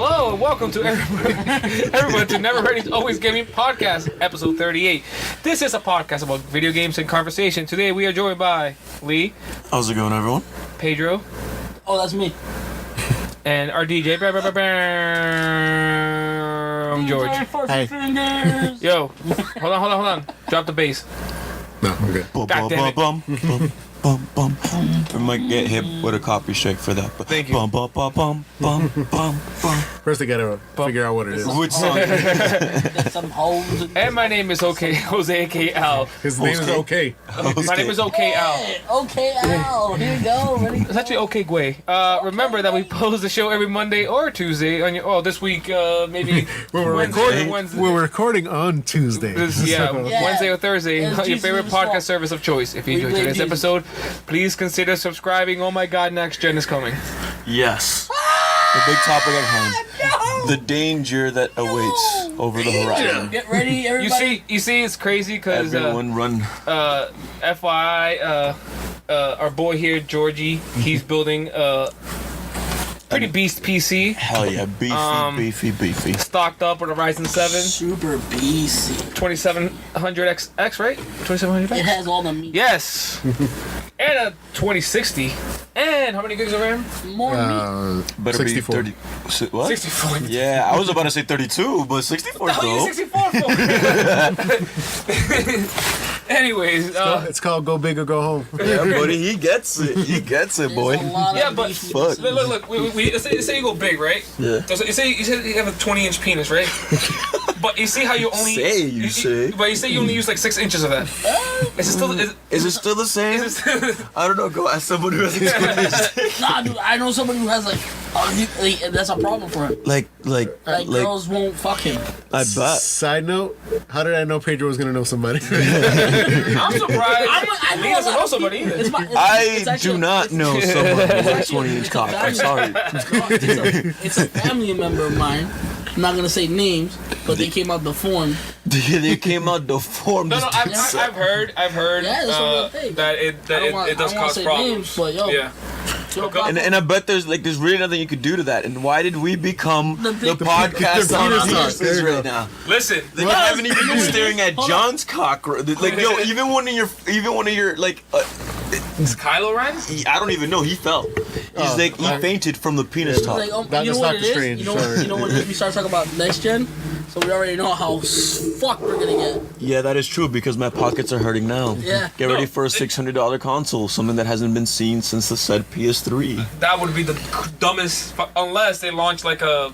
Hello and welcome to everyone to Never Ready Always Gaming Podcast, episode 38. This is a podcast about video games and conversation. Today we are joined by Lee. How's it going, everyone? Pedro. Oh, that's me. And our DJ, George. Hey. Yo, hold on. Drop the bass. No, we're good. God damn it. We might get hit with a copy strike for that. But Thank you. First, I gotta figure out what it is. Which song? Get some holes. And my name is Jose A.K. Al. His name is OK. My name is OK Al. Hey, okay, Al. Here you go. Ready? It's actually OK Gway. Remember that we post the show every Monday or Tuesday. This week, maybe Wednesday. We're recording on Tuesday. Yeah, Yeah. Wednesday or Thursday, It's your Jesus' favorite fault. podcast service of choice. If you We enjoyed blame today's Jesus. episode, please consider subscribing. Oh my God, next gen is coming. Yes. The big topic at hand. The danger that awaits over the horizon. Get ready, everybody. You see, it's crazy because Everyone run. FYI, our boy here, Georgie, he's building a pretty beast PC, Hell yeah. Beefy. stocked up with a Ryzen 7 Super BC. 2700X, right? 2700X. It has all the meat. Yes. And a 2060. And how many gigs of RAM? More meat. Better 64. be 30. What? 64. Yeah, I was about to say 32, but 64 What the hell are you though. 64 for? Anyways, It's called Go Big or Go Home. Yeah, buddy, he gets it. He gets it, boy. There's a lot of yeah, but beef. Fuck. look. Let's say you go big, right? Yeah. So you say you have a 20-inch penis, right? But you see how you only Say. But you say you only use like 6 inches of that. Is it still? Is it still the same? Is it I don't know. Go ask someone who has experience. Nah, dude, I know somebody who has like that's a problem for him. like, Girls won't fuck him. I bet. Side note, how did I know Pedro was gonna know somebody? I'm surprised. I Lee doesn't a lot know of somebody people- either. it's my- it's I actually- do not it's- know someone with a actually- 20-inch cock. I'm it's a sorry. It's a family member of mine. I'm not gonna say names, but they came out deformed. They came out deformed. No, I've heard Yeah, that's a real thing. that it does cause say problems. names, but yo, Yeah. And I bet there's really nothing you could do to that. And why did we become the podcast on penis talk. penises There you go. right now? Listen, Like, I haven't even been staring at Hold on. John's cock. Like, yo, even one of your like, is Kylo Ren? I don't even know. He fell. He's like he fainted from the penis talk. Like, That you is know what Doctor it is? Strange, You know, sorry. you know what it is? We start talking about next gen, so we already know how fuck we're gonna get. Yeah, that is true because my pockets are hurting now. Yeah. Get ready for a $600 console, something that hasn't been seen since the said PS3. That would be the dumbest, unless they launch like a.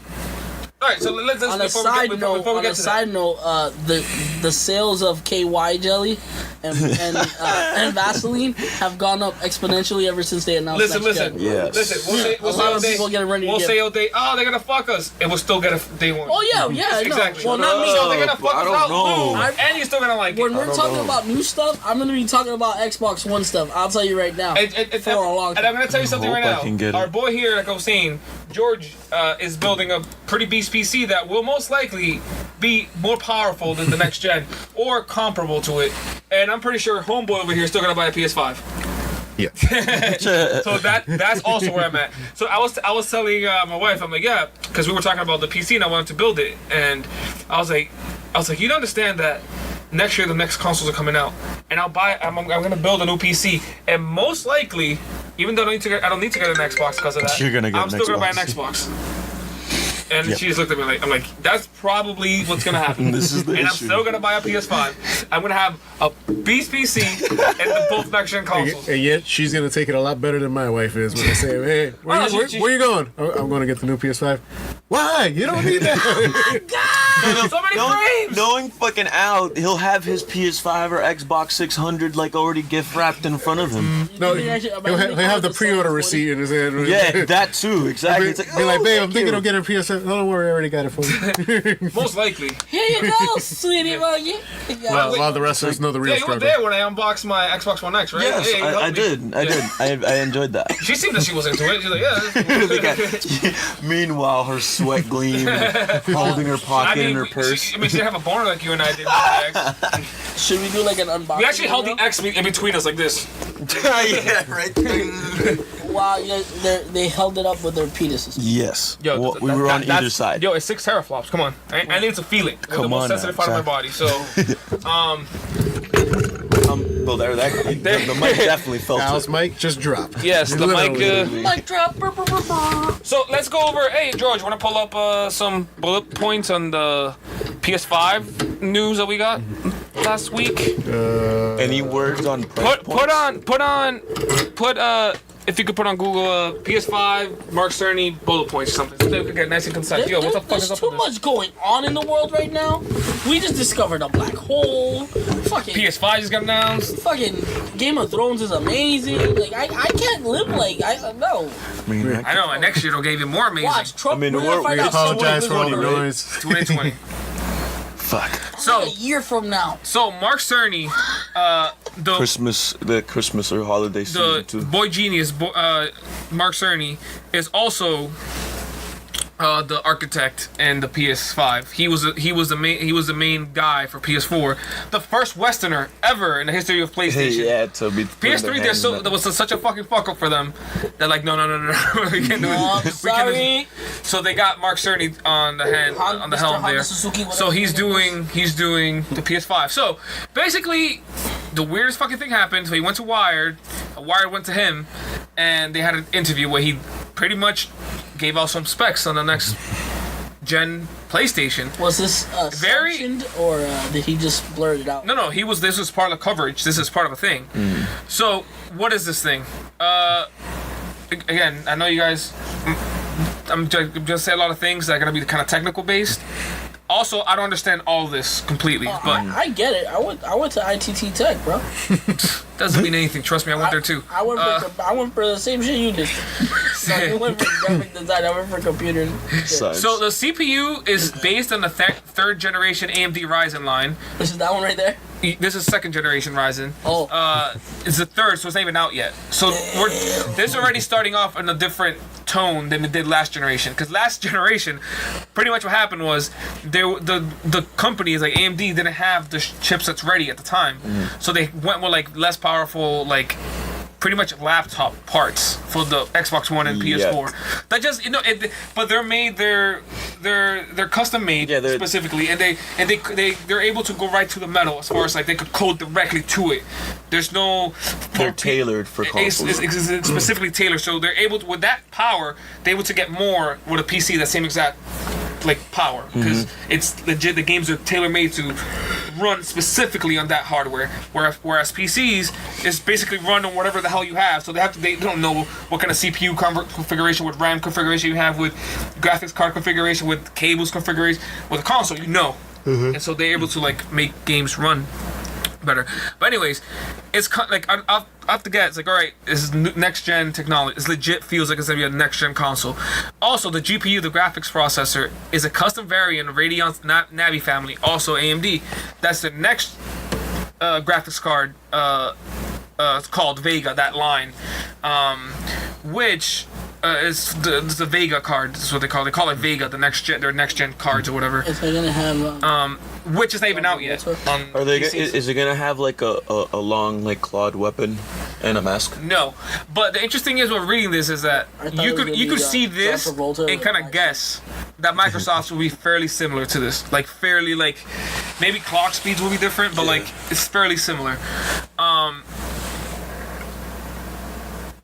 All right, so let's On a before side we note, get to that. the sales of KY jelly and Vaseline have gone up exponentially ever since they announced Listen. next gen. Yes. Listen, we'll A say lot all of day. people getting ready to We'll get- say all day. Oh, they're gonna fuck us, and we'll still get a day one. Oh yeah, I know. Exactly. Well, not me. So they're gonna fuck I us don't out, know. boom, and you're still gonna like When it. we're talking about new stuff, I'm gonna be talking about Xbox One stuff. I'll tell you right now. For a long And I'm time. gonna tell you something hope right I now. can get it. Our boy here, like I was saying, George, is building a pretty beast PC that will most likely be more powerful than the next gen or comparable to it. And I'm pretty sure Homeboy over here is still gonna buy a PS5. Yeah. So that's also where I'm at. So I was telling my wife, I'm like, yeah, because we were talking about the PC and I wanted to build it, and I was like, you don't understand that next year the next consoles are coming out, and I'm gonna build a new PC, and most likely, even though I don't need to get an Xbox because of that, You're gonna get I'm an still gonna buy an Xbox. Xbox. And Yep. she just looked at me like, I'm like, that's probably what's gonna happen. This is the and I'm issue. still gonna buy a PS5. I'm gonna have a beast PC and the both next gen consoles. And yet, she's gonna take it a lot better than my wife is when I say, "Hey, where you going? Oh, I'm going to get the new PS5." Why? You don't need that. So many frames. Knowing fucking Al, he'll have his PS5 or Xbox 600 like already gift wrapped in front of him. No, You actually- he'll have the pre-order receipt in his hand. Yeah, that too. Exactly. Be, It's like, be like, oh, babe, I'm thank thinking you. of getting a PS5. No, don't worry, I already got it for you. Most likely. Here you go, sweetie monkey. While the rest of us know the real Yeah, you were struggle. there when I unboxed my Xbox One X, right? Yes, Yeah, you I helped me. did. I enjoyed that. She seemed that she was into it. She's like, yeah. Meanwhile, her sweat gleam, holding her pocket in her purse. She didn't have a boner like you and I did with the X. Should we do like an unboxing? We actually held the video? X in between us like this. Yeah, right. Wow, they held it up with their penises. Yes. Yo, Well, we were on either that's- side. Yo, it's 6 teraflops. Come on. I need to feel it. It's the Come most on sensitive now, part of my Jack. body. So, Well, the mic definitely felt Al's it. mic just dropped. yes, the mic. Literally. Mic drop. Brr, brr, brr, brr. So let's go over. Hey, George, want to pull up some bullet points on the PS5 news that we got last week? Any words on price If you could put on Google PS5 Mark Cerny bullet points or something, so that we could get nice and concise. Yo, what the fuck is There's up too with this? much going on in the world right now. We just discovered a black hole. Fucking PS5 just got announced. fucking Game of Thrones is amazing. Like I can't live like I no. I mean, I know, and next year it'll get even more amazing. Watch Trump. I mean, we're gonna we find out Apologize for all the someone who's noise. 2020. fuck. So, a year from now. so Mark Cerny, the Christmas or holiday season the too. boy genius, Mark Cerny, is also the architect in the PS5. He was the main guy for PS4, the first Westerner ever in the history of PlayStation. Yeah, to be PS3, there was such a fucking fuck up for them. They're like, no, we can't do Oh, it. sorry. So they got Mark Cerny on the Mr. helm Honda there. Suzuki, So whatever he's his name doing the PS5. So basically, the weirdest fucking thing happened. So he went to Wired. Wired went to him, and they had an interview where he pretty much gave out some specs on the next gen PlayStation. Was this Very- sanctioned or did he just blurt it out? No, this was part of the coverage. This is part of a thing. So, what is this thing? Again, I know you guys. I'm just saying a lot of things that are gonna be kind of technical based. Also, I don't understand all this completely, but I get it. I went to ITT Tech, bro. doesn't mean anything. Trust me, I went there too. I went for the same shit you did. No, you went for graphic design. I went for computer. Science. So the CPU is based on the third generation AMD Ryzen line. This is that one right there. This is second generation Ryzen. Oh. It's the third, so it's not even out yet. So this is already starting off in a different tone than it did last generation. Because last generation, pretty much what happened was the companies like AMD didn't have the chipsets ready at the time, so they went with like less powerful pretty much laptop parts for the Xbox One and PS4. That just but they're custom made specifically, and they're able to go right to the metal as far as like they could code directly to it. There's no They're tailored for consoles. it's specifically tailored, so they're able to, with that power, they're able to get more with a PC that same exact power, because it's legit. The games are tailor made to run specifically on that hardware, whereas PCs is basically run on whatever the hell you have. So they don't know what kind of CPU configuration, with RAM configuration you have, with graphics card configuration, with cables configuration. With a console, and so they're able to make games run better. But anyways, it's I have to get. It's like, all right, this is next gen technology. It legit feels like it's gonna be a next gen console. Also, the GPU, the graphics processor, is a custom variant of Radeon's Navi family, also AMD. That's the next graphics card. It's called Vega. That line, which. It's the Vega card. That's what they call it. They call it Vega, their next gen cards or whatever. If they're gonna have Which is not even out yet. Are they? Is it gonna have a long clawed weapon and a mask? No, but the interesting is, when reading this, is that you could see this and kind of guess that Microsoft's will be fairly similar to this. Fairly maybe clock speeds will be different, but it's fairly similar.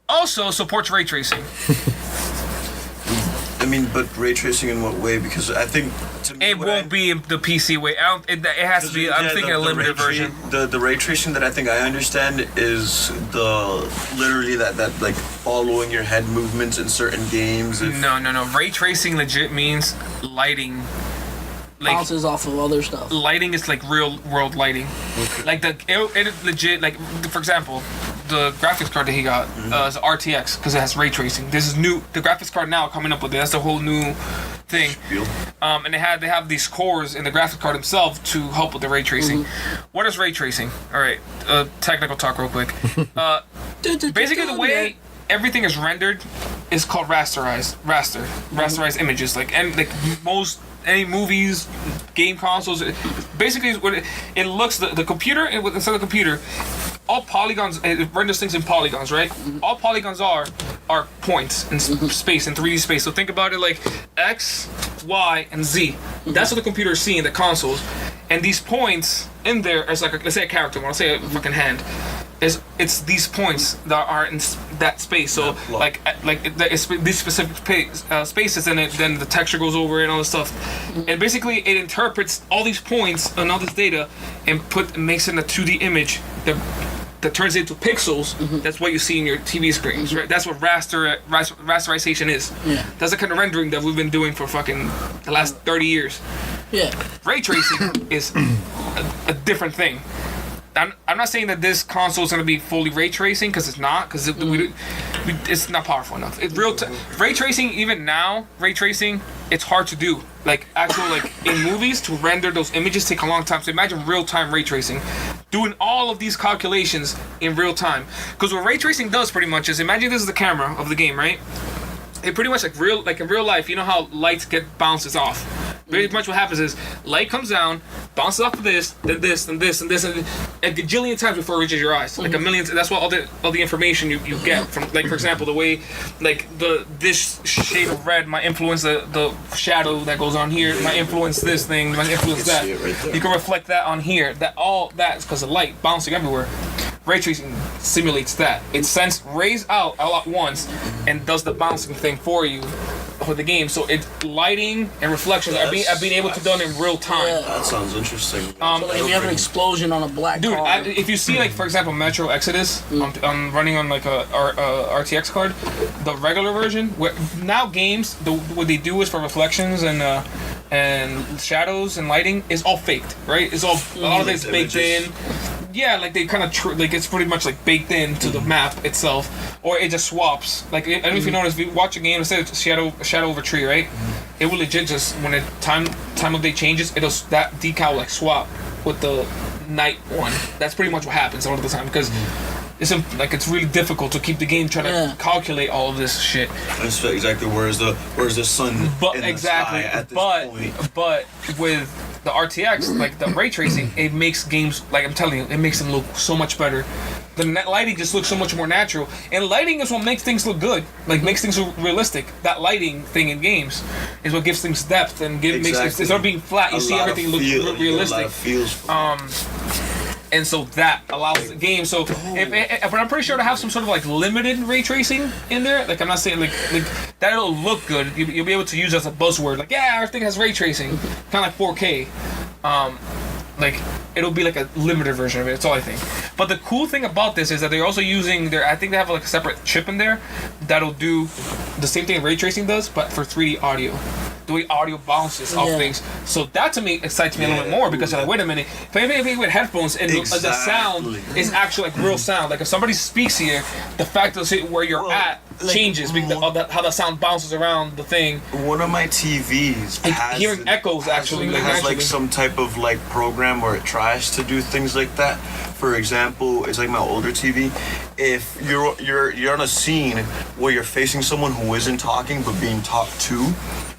Also supports ray tracing. I mean, but ray tracing in what way? Because I think to me, It won't be in the PC way. It has to be. I'm thinking a limited version. The ray tracing that I think I understand is literally that following your head movements in certain games. No. Ray tracing legit means lighting. bounces off of other stuff. Lighting is real world lighting. It legit, for example, the graphics card that he got is RTX because it has ray tracing. This is new. The graphics card now coming up with it. That's a whole new thing. And they have these cores in the graphics card themselves to help with the ray tracing. What is ray tracing? All right, technical talk real quick. Basically, the way everything is rendered is called rasterized images. Any movies, game consoles, basically it looks the computer, inside the computer, all polygons, it renders things in polygons, right? All polygons are are points in space, in 3D space. So think about it like X, Y, and Z. That's what the computer is seeing, the consoles. And these points in there is like, let's say a character, when I say a fucking hand, it's these points that are in that space. So it's these specific spaces in it, then the texture goes over it and all this stuff. And basically it interprets all these points and all this data and makes it in a 2D image that turns into pixels. That's what you see in your TV screens, right? That's what rasterization is. Yeah. That's the kind of rendering that we've been doing for fucking the last 30 years. Yeah. Ray tracing is a different thing. I'm not saying that this console is going to be fully ray tracing, because it's not, because it's not powerful enough. It's ray tracing, even now, ray tracing, it's hard to do. Like actual, like in movies, to render those images take a long time. So imagine real-time ray tracing, doing all of these calculations in real time. Because what ray tracing does pretty much is, imagine this is the camera of the game, right? It pretty much like in real life, you know how lights get bounces off. Pretty much what happens is light comes down, bounces off of this, then this, and this, and this, and a gajillion times before it reaches your eyes. Like a million. That's what all the information you get from, like, for example, the way, like this shade of red might influence the shadow that goes on here. Might influence this thing. Might influence that. See it right there. You can reflect that on here. That is because of light bouncing everywhere. Ray tracing simulates that. It sends rays out all at once and does the bouncing thing for you for the game. So it's lighting and reflections are being able to be done in real time. Yeah. That sounds interesting. So like if you have an explosion on a black Dude, car. if you see, like, for example, Metro Exodus, I'm running on like a RTX card, the regular version. Where now games, what they do is for reflections and shadows and lighting is all faked, right? It's all a lot of it's baked in. Yeah, like they kind of like it's pretty much like baked into the map itself, or it just swaps. Like I don't know if you notice, if you watch a game, instead of shadow over tree, right? It will legit just when the time of day changes, that decal like swap with the night one. That's pretty much what happens a lot of the time, because it's really difficult to keep the game trying to calculate all of this shit. That's exactly where's the sun in the sky at this point. But with the RTX, like the ray tracing, it makes games, like I'm telling you, it makes them look so much better. The lighting just looks so much more natural, and lighting is what makes things look good, like makes things realistic. That lighting thing in games is what gives things depth and makes it, instead of being flat, you see everything look realistic. And so that allows the game. So but I'm pretty sure to have some sort of like limited ray tracing in there. Like I'm not saying like that'll look good. You'll be able to use it as a buzzword. Like, yeah, our thing has ray tracing, kind of like 4K. Like it'll be like a limited version of it. That's all I think. But the cool thing about this is that they're also using I think they have like a separate chip in there that'll do the same thing ray tracing does, but for 3D audio. The way audio bounces off things. So that to me excites me a little bit more, because I'm like, wait a minute, if with headphones and the sound is actually like real sound. Like if somebody speaks here, the fact of where you're at changes because how the sound bounces around the thing. One of my TVs hearing echoes actually has like some type of like program where it tries to do things like that. For example, it's like my older TV. If you're on a scene where you're facing someone who isn't talking but being talked to,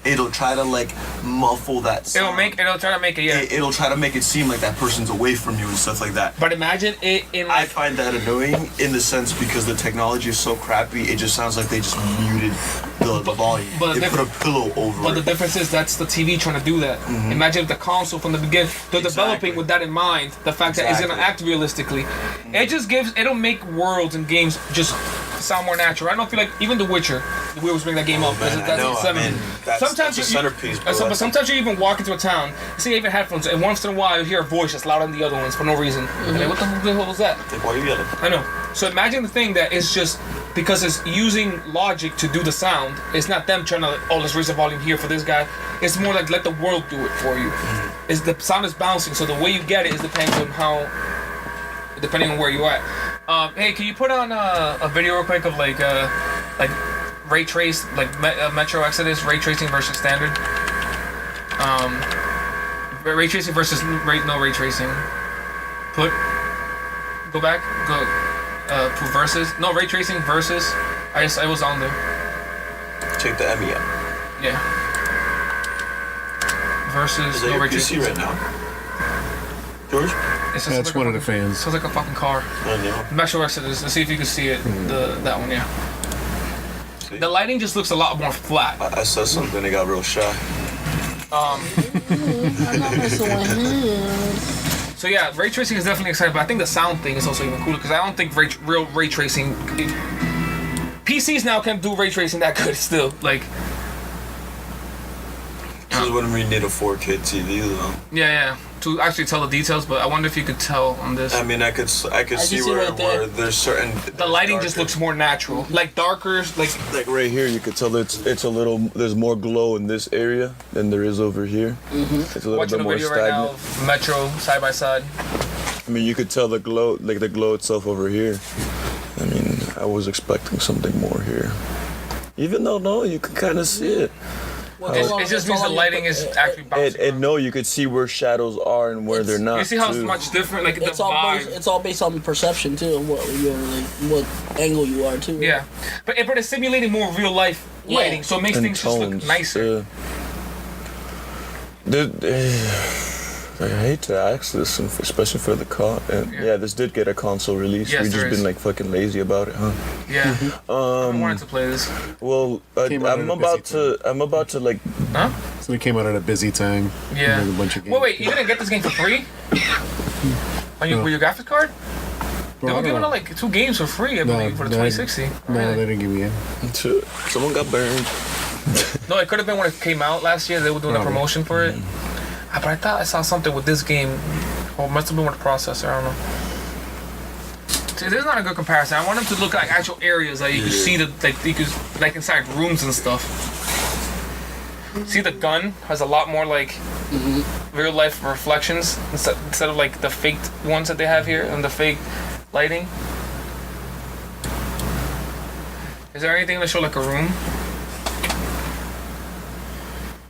it'll try to like muffle that sound. It'll try to make it, It'll try to make it seem like that person's away from you and stuff like that. But imagine it in like... I find that annoying in the sense because the technology is so crappy, it just sounds like they just muted the volume. They put a pillow over it. But the difference is that's the TV trying to do that. Imagine if the console from the beginning, they're developing with that in mind, the fact that it's going to act realistically. It'll make worlds and games just sound more natural. I don't feel like even The Witcher, we always bring that game up. That's a centerpiece, bro. But sometimes you even walk into a town, you see even headphones, and once in a while you hear a voice that's louder than the other ones for no reason. And like, what the hell was that? Like, why are you yelling? I know. So imagine the thing that is just because it's using logic to do the sound. It's not them trying to let's raise the volume here for this guy. It's more like let the world do it for you. Is the sound is bouncing, so the way you get it is depending on where you're at. Hey, can you put on a video real quick of like ray trace, like Metro Exodus ray tracing versus standard? Ray tracing versus no ray tracing. Go back. Put versus. No, ray tracing versus. I was on there. Take the Emmy out. Yeah. Versus. Is that no your ray PC tracing right now, George? That's one of the fans. Sounds like a fucking car. I know. Metro Exodus. Let's see if you can see it. That one, yeah. The lighting just looks a lot more flat. I said something. They got real shy. I'm not messing with him. So yeah, ray tracing is definitely exciting, but I think the sound thing is also even cooler because I don't think real ray tracing. PCs now can't do ray tracing that good still. Like, This is when we need a 4K TV, though. yeah, to actually tell the details. But I wonder if you could tell on this. I mean, I could see see where, right there. where there's certain. The lighting just looks more natural, like darker, like Like right here, you could tell it's a little. There's more glow in this area than there is over here. It's a little watching bit a more video right now stagnant. of Metro side by side. I mean, you could tell the glow, like the glow itself over here. I mean, I was expecting something more here. Even though, no, you can kind of see it. It just means the lighting is actually bouncing. And no, you could see where shadows are and where they're not. You see how it's too. much different, like It's the all vibe. based, it's all based on perception too, of what you're like, what angle you are too. Yeah, but it's simulating more real life Yeah. lighting, so it makes And things just look tones, nicer. I hate to ask this, especially for the Yeah. this did get a console release. Yes, We've there just is. been like fucking lazy about it, huh? Yeah, I wanted to play this. Well, Came out I'm at a busy about to like. Huh? So they came out at a busy time. Yeah. With a bunch of games. Wait, you didn't get this game for free? On your, No. with your graphics card? Bro, They I were don't giving know. out like 2 games for free, I believe, for the no, 2060. No, Really? they didn't give me it. Someone got burned. No, it could have been when it came out last year. They were doing a Probably. promotion for it. But I thought I saw something with this game. Or must have been with the processor. I don't know. See, this is not a good comparison. I want them to look like actual areas, like you can see the you could like inside rooms and stuff. See, the gun has a lot more like real life reflections instead of like the faked ones that they have here and the fake lighting. Is there anything to show like a room?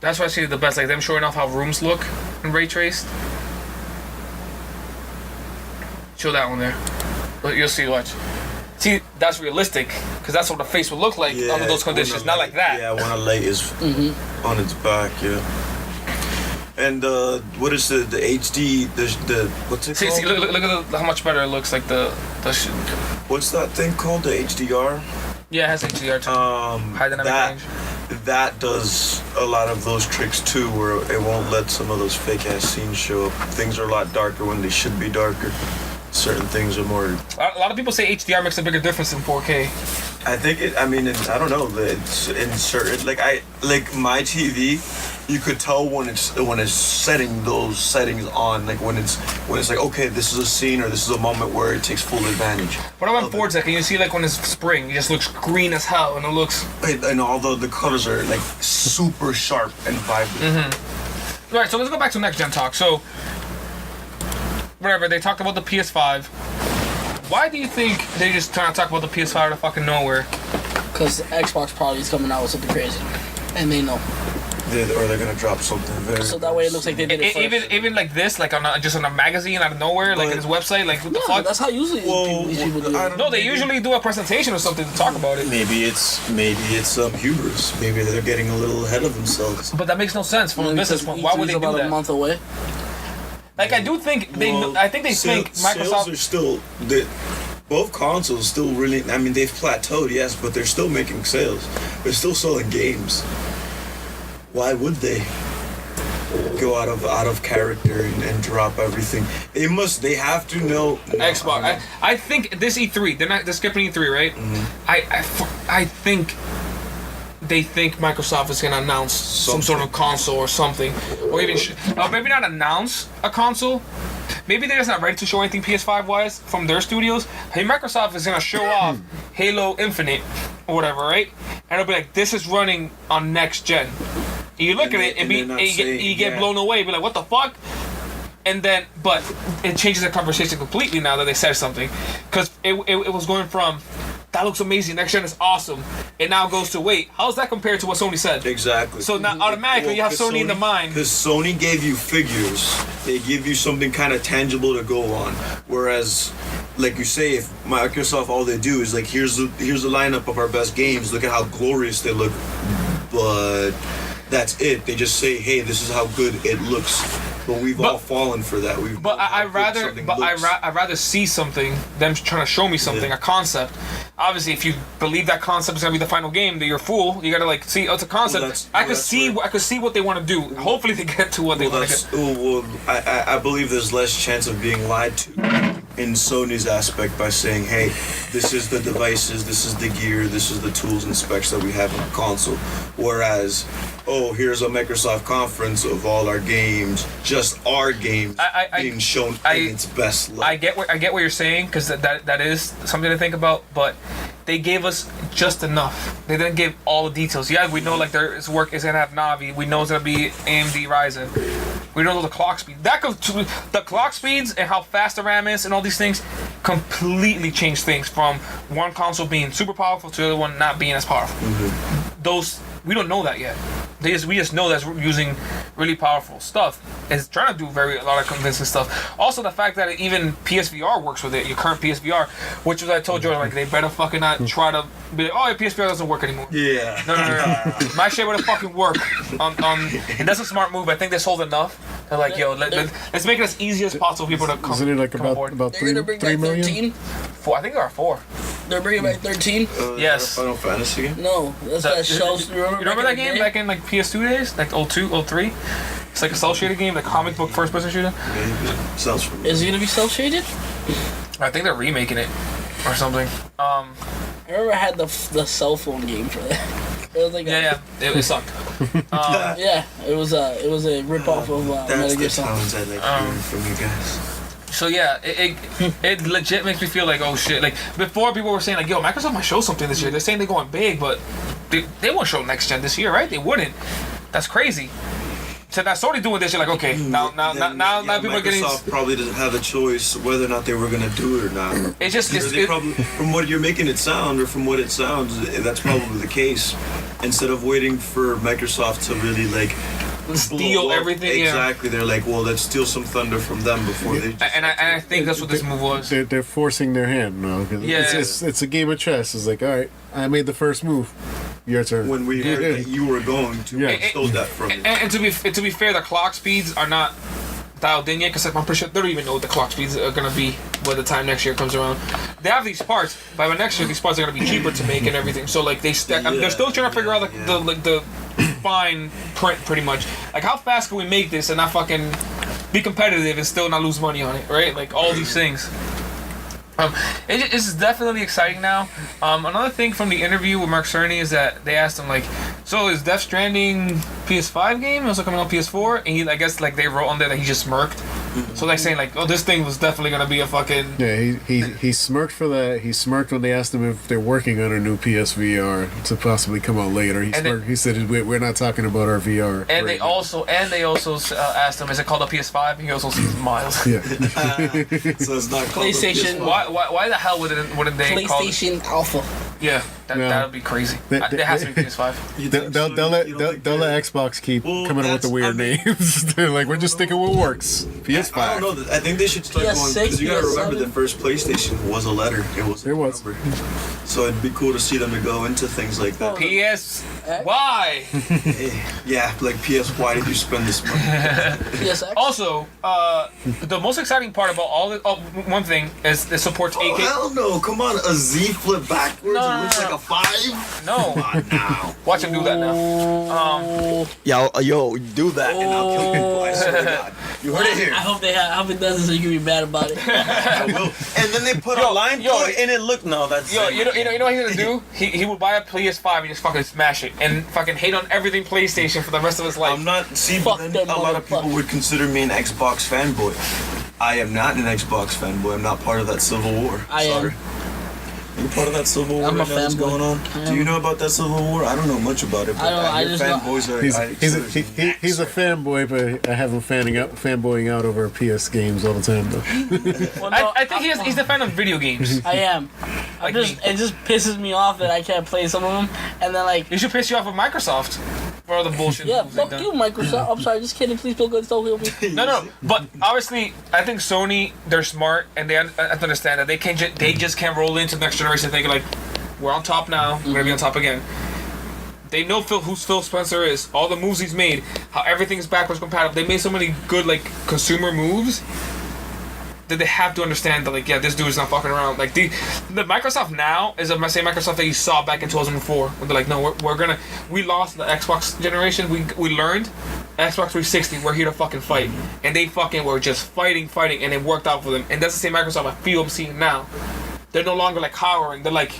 That's what I see the best, like them showing off how rooms look in ray traced. Show that one there. But you'll see, watch. See, that's realistic, because that's what the face would look like under those conditions, when not a like that. Yeah, when a light is on its back, yeah. And what is the HD? The what's it See, called? see, look at how much better it looks, like the What's that thing called? The HDR. yeah, it has HDR too. High dynamic range. That does a lot of those tricks too, where it won't let some of those fake ass scenes show up. Things are a lot darker when they should be darker. Certain things are more. A lot of people say HDR makes a bigger difference in 4K. I think it. I mean, I don't know. It's in certain like my TV. You could tell when it's setting those settings on, like when it's like, okay, this is a scene or this is a moment where it takes full advantage. What about Forza? Can you see like when it's spring, it just looks green as hell, and it looks. And although the colors are like super sharp and vibrant. All right, so let's go back to next gen talk. So, whatever, they talked about the PS5. Why do you think they just trying to talk about the PS5 out of fucking nowhere? Because Xbox probably is coming out with something crazy, and they know. Or they're gonna drop something very. So that way it looks like they did it first. Even like this, like just on a magazine out of nowhere, like in his website, like what the No, fuck? that's how usually these people do it. No, they usually do a presentation or something to talk about it. Maybe it's hubris. Maybe they're getting a little ahead of themselves. But that makes no sense from a business point. Why would they do about a that? month away. Like I do think they. I think they think Sales Microsoft. are still. Both consoles still really. I mean, they've plateaued, yes, but they're still making sales. They're still selling games. Why would they go out of character and drop everything? They have to know. Xbox. I think this E3. They're skipping E3, right? I think they think Microsoft is gonna announce some sort of console or something, or even maybe not announce a console. Maybe they're just not ready to show anything PS5 wise from their studios. Hey, Microsoft is gonna show off Halo Infinite or whatever, right? And it'll be like, this is running on next gen. And you look And at it, they're not you get saying, blown away. Be like, what the fuck? And then, but it changes the conversation completely now that they said something, because it was going from that looks amazing, next gen is awesome, it now goes to wait, how's that compared to what Sony said? Exactly. So now automatically you have Sony in the mind. Because Sony gave you figures, they give you something kind of tangible to go on. Whereas, like you say, if Microsoft all they do is like, here's the lineup of our best games. Look at how glorious they look, but that's it. They just say, hey, this is how good it looks. But we've all fallen for that. I'd rather see something, them trying to show me something, a concept, obviously, if you believe that concept is gonna be the final game, then you're a fool. You gotta like see. Oh, it's a concept. I could see what they want to do. Hopefully, they get to what they want to get. I believe there's less chance of being lied to in Sony's aspect by saying, hey, this is the devices, this is the gear, this is the tools and specs that we have in the console. Whereas, oh, here's a Microsoft conference of all our games, just our games being shown in its best light. I get what you're saying, because that is something to think about, but they gave us just enough. They didn't give all the details. Yeah, we know like their work is gonna have Navi. We know it's gonna be AMD Ryzen. We know the clock speed. The clock speeds and how fast the RAM is and all these things completely change things from one console being super powerful to the other one not being as powerful. Those we don't know that yet. We just know that's using really powerful stuff. It's trying to do a lot of convincing stuff. Also, the fact that even PSVR works with it, your current PSVR, which was I told Jordan, like they better fucking not try to be like, oh, your PSVR doesn't work anymore. Yeah. No. My shit would have fucking work on and that's a smart move. I think they sold enough. They're like, yo, let's make it as easy as possible for people to come. Isn't it like come aboard. about They're gonna bring 3 back million? 13. 4? I think there are 4. They're bringing back 13. Yes. Final Fantasy game? No, that's that Shell. You remember that game back in like PS2 days, like 02, 03? It's like a cell shaded game, like comic book first person shooter. Maybe. Sounds familiar. Is it gonna be cell shaded? I think they're remaking it or something. I remember I had the cell phone game for that. It was like it sucked. yeah, it was a rip off of That's Metal the Gear Solid. sounds I like hearing from you guys. So yeah, it legit makes me feel like, oh shit. Like before, people were saying like, yo, Microsoft might show something this year. They're saying they're going big, but they won't show next gen this year, right? They wouldn't. That's crazy. So now Sony doing this, you're like, okay, now people are getting. Microsoft probably doesn't have a choice whether or not they were gonna do it or not. It's just from what you're making it sound, or from what it sounds, that's probably the case. Instead of waiting for Microsoft to really like steal everything. Exactly, they're like, well, let's steal some thunder from them before they. Just and I think that's what this move was. They're forcing their hand now. It's a game of chess. It's like, all right, I made the first move. Your turn. When we heard that you were going to steal that from you. And to be fair, the clock speeds are not dialed in yet, because I'm pretty sure they don't even know what the clock speeds are gonna be by the time next year comes around. They have these parts, but by next year these parts are gonna be cheaper to make and everything. So like they're still trying to figure out the fine print pretty much. Like how fast can we make this and not fucking be competitive and still not lose money on it, right? Like all these things. It's definitely exciting now. Another thing from the interview with Mark Cerny is that they asked him like, so is Death Stranding PS5 game also coming on PS4? And I guess like they wrote on there that he just smirked. So they're saying like, oh, this thing was definitely gonna be a fucking. Yeah, he smirked for that. He smirked when they asked him if they're working on a new PSVR to possibly come out later. He said we're not talking about our VR. And they also asked him, is it called a PS5? He also smiles. Yeah. So it's not called PlayStation. Why the hell wouldn't they call it? PlayStation Alpha. Yeah, that would be crazy. There has to be PS5. They'll let Xbox keep coming up with the weird names. They're like, we're just sticking with what works. PS5. I don't know. I think they should start PS6, going, because you gotta remember PS7. the first PlayStation was a letter. It was. It So it'd be cool to see them to go into things like that. Why? Yeah, like PS. Why did you spend this money? PSX. Also, the most exciting part about all this, one thing is it supports 8K. Oh hell no! Come on, a Z flip backwards. No, It looks no, like a 5. No, Come on now. watch him do that now. Yo, do that and I'll kill you. I swear to God. You heard it here. I hope it doesn't so you can be mad about it. I will. And then they put a line to it, and it looked that's. Yo, you know what he's gonna do? He would buy a PS5 and just fucking smash it and fucking hate on everything PlayStation for the rest of his life. I'm not. See, Fuck but then them a lot of people motherfuckers. would consider me an Xbox fanboy. I am not an Xbox fanboy. I'm not part of that civil war. I am. Sorry. You part of that civil war I'm a right now that's fanboy. going on? Do you know about that civil war? I don't know much about it, but I don't know, I your just know- fanboys are. He's a fanboy, but I have him fanboying out over PS games all the time though. Well, no, I think he's the fan of video games. I am. Like It just pisses me off that I can't play some of them, and then like. You should piss you off with Microsoft for all the bullshit. Yeah, moves they've fuck done. you, Microsoft. I'm sorry, just kidding. Please don't kill me. No, but obviously, I think Sony, they're smart and they have to understand that they just can't roll into the next generation thinking like, we're on top now, we're gonna be on top again. They know who Phil Spencer is, all the moves he's made, how everything's backwards compatible. They made so many good like consumer moves. that they have to understand that, like, yeah, this dude is not fucking around. Like, the Microsoft now is the same Microsoft that you saw back in 2004. Where they're like, no, we lost the Xbox generation. We learned Xbox 360. We're here to fucking fight, and they fucking were just fighting, and it worked out for them. And that's the same Microsoft I feel I'm seeing now. They're no longer like cowering. They're like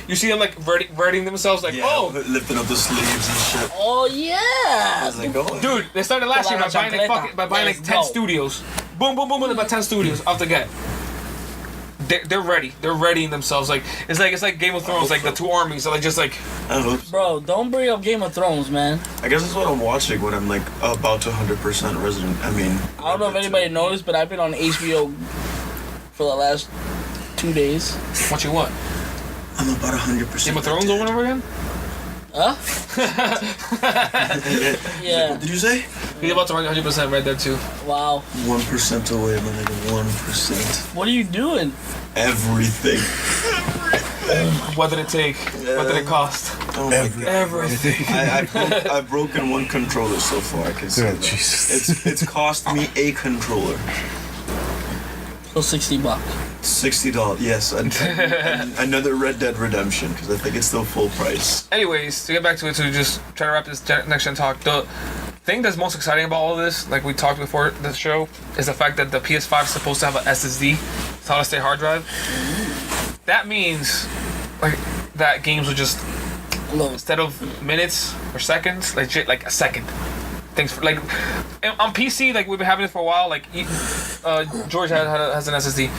you see them like verting themselves, like, oh, lifting up the sleeves and shit. Oh yeah. How's it going? dude. They started last year by buying like 10 studios. Boom, boom, boom, about 10 studios off the get. They're ready. They're readying themselves. Like it's like Game of Thrones. Like the two armies are like just like. I hope so. Bro, don't bring up Game of Thrones, man. I guess that's what I'm watching when I'm like about to 100% Resident. I mean, I don't know if anybody noticed, but I've been on HBO for the last 2 days. What you want? I'm about 100%. Game of Thrones over and over again? Huh? Yeah. What did you say? He's about to 100% Red Dead 2. Wow. 1% away, my nigga. 1%. What are you doing? Everything. What did it take? What did it cost? Oh my God. Everything. I've broken one controller so far. I can say that. Jesus. It's cost me a controller. So $60. $60. Yes, and another Red Dead Redemption because I think it's still full price. Anyways, to get back to it, to just try to wrap this next gen talk, the thing that's most exciting about all of this, like we talked before the show, is the fact that the PS5 is supposed to have an SSD, solid state hard drive. That means like that games will just, instead of minutes or seconds, like a second. Things for, like on PC, like we've been having it for a while. Like George has an SSD.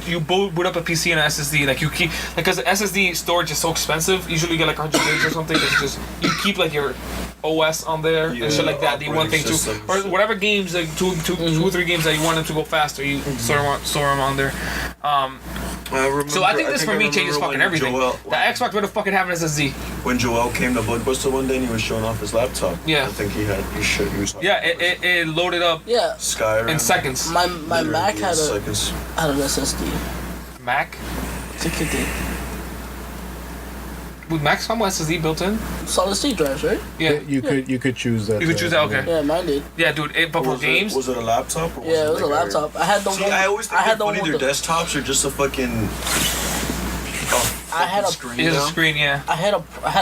You boot up a PC and an SSD. Like you keep, because the SSD storage is so expensive. Usually you get like 100 gigs or something. It's just you keep like your OS on there and shit like that. You want things to, or whatever games, like two or three games that you want them to go faster. You store them on there. So I think this for me changes fucking everything. The Xbox would have fucking have an SSD. When Joel came to Blockbuster one day and he was showing off his laptop. Yeah. I think he was. Yeah, it loaded up Yeah. Skyrim. in seconds. My Mac had seconds. an SSD. Mac? 650. Would Macs come with SSD built in? Solid state drives, right? Yeah. You could choose that. You could choose that, okay. Yeah, mine did. Yeah, dude. But for games, Was it a laptop? Or Yeah, it was a like laptop. I had the See, one. I always think I had they're the funny. one Their with the. desktops are just a fucking. I had a- screen. it is a now. screen. Yeah. I had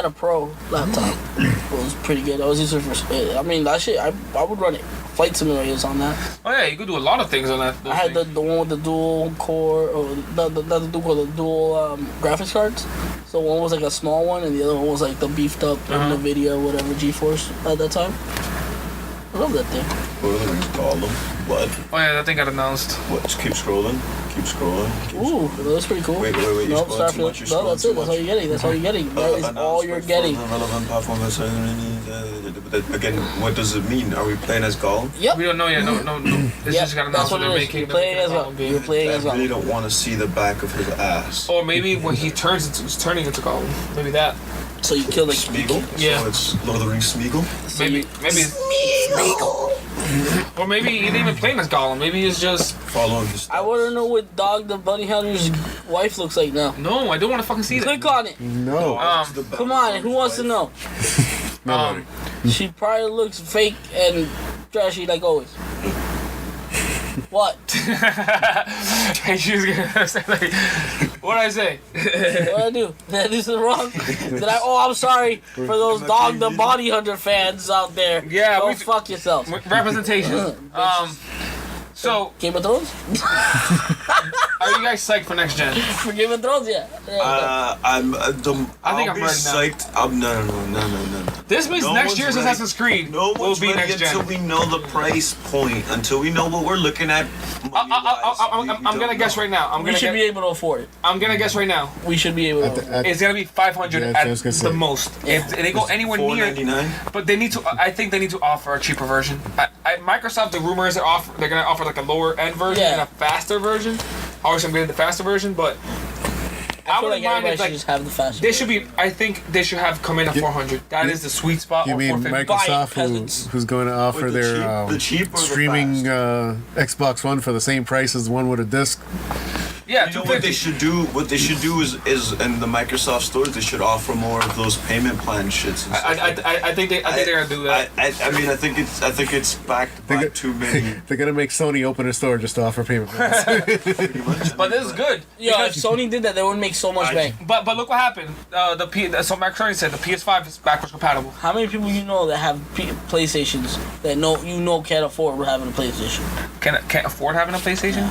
a pro laptop. It was pretty good. I was using it for. I mean, that shit. I would run it. Flight simulators on that. Oh yeah, you could do a lot of things on that. I had the one with the dual core, or the dual graphics cards. So one was like a small one, and the other one was like the beefed up NVIDIA, whatever, GeForce at that time. I love that thing. What do they call them? What? Oh yeah, that thing got announced. What? Just keep scrolling. Keep scrolling. Ooh, that was pretty cool. Wait. You Nope, scrolled too much. No, that's it. That's all you're getting. That's all you're getting. That is all you're getting. Relevant platforms. Again, what does it mean? Are we playing as Gollum? Yep. We don't know yet. No. It's Yep, just got that's announced what that it they're is. making. You're playing as well. You're playing I as well. really don't want to see the back of his ass. Or maybe when he he's turning into Gollum. Maybe that. So you kill the Smeagol? Yeah. So it's Lord of the Rings Smeagol? Or maybe he didn't even play as Gollum. Maybe he's just. Following his I want to know what Dog the Bunny Hunter's wife looks like now. No, I don't want to fucking see that. Click on it. No. Come on, who wants to know? Nobody. She probably looks fake and trashy like always. What? Hey, she was gonna say like, what'd I say? What I do? Did I do something wrong? Did I? Oh, I'm sorry for those Dog the Bunny Hunter fans out there. Yeah, Go we- fuck yourself. Representation. So Game of Thrones? are you guys psyched for next gen? For Game of Thrones, yeah. I'm I think I'll I'm be ready now. psyched. No. This means No next one's year's ready. Assassin's Creed No will one's be ready next until gen. we know the price point, until we know what we're looking at. I'm gonna guess right now. We should be able to afford it. I'm gonna guess right now. We should be able to. It's gonna be 500 Yeah, at I was gonna the say. most. If they go anywhere near, $4.99. but they need to. I think they need to offer a cheaper version. Microsoft, the rumor is they're gonna offer like a lower end version Yeah. and a faster version. Obviously, I'm getting the faster version, but I feel wouldn't like mind everybody if should just have the fast. they should be. I think they should have come in at 400. That is the sweet spot. You or mean 450. Microsoft, peasants. who's going to offer Wait, the their cheap or the streaming Xbox One for the same price as the one with a disc? Yeah, You know what they 250. should do? What they should do is in the Microsoft stores they should offer more of those payment plan shits. And stuff like that. I think they're gonna do that. I mean, I think it's backed by too many. They're gonna make Sony open a store just to offer payment plans. Pretty much. But this is good. Yeah, if because- Sony did that, they would make so much bank. But look what happened. So Mark Cerny said the PS5 is backwards compatible. How many people you know that have PlayStations that can't afford having a PlayStation? Can't afford having a PlayStation.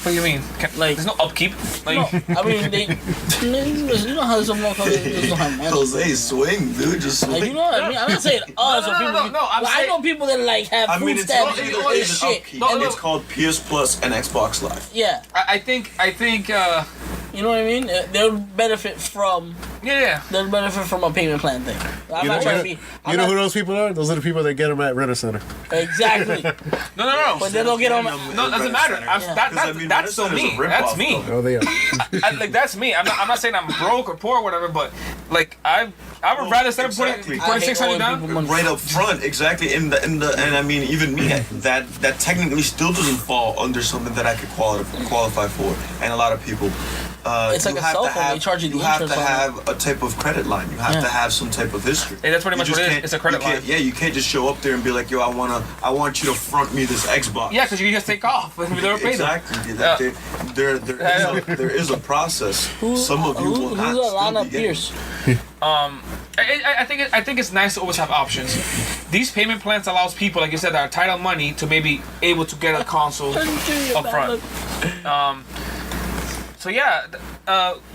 What do you mean? Like- there's no upkeep. Like, No, I mean you know how some motherfuckers just don't have money. Jose, swing, dude, just swing. Like, you know what I mean? I'm not saying us or people. no, I'm but I saying- know people that like have I food mean, it's stamps not and either all way, this it's shit. upkeep. No, And no. it's called PS Plus and Xbox Live. Yeah, I think. you know what I mean? They would benefit from Yeah. a payment plan thing. I'm You not know, trying to be. you know who those people are? Those are the people that get them at Rent Center. Exactly. No. But they don't get on. No, it doesn't matter. That's still me. That's me. Oh, they are. Like that's me. I'm not saying I'm broke or poor or whatever, but like I would rather instead of exactly. putting I hate 600 owing down. people money. Right up front, exactly. And I mean, even me, that technically still doesn't fall under something that I could qualify for, and a lot of people. It's like you a have cell to phone, have- they charge you the You have interest to on it. have a type of credit line. You have Yeah. to have some type of history. Hey, that's pretty much You what just it is. can't- It's a credit you can't- line. Yeah, you can't just show up there and be like, yo, I want you to front me this Xbox. Yeah, because you can just take off. We never paid them. Exactly. Yeah. There is a process. Who's Some of you will who's not still Alana be getting. Pierce? I think it's nice to always have options. These payment plans allows people, like you said, that are tight on money to maybe able to get a console up front. So yeah,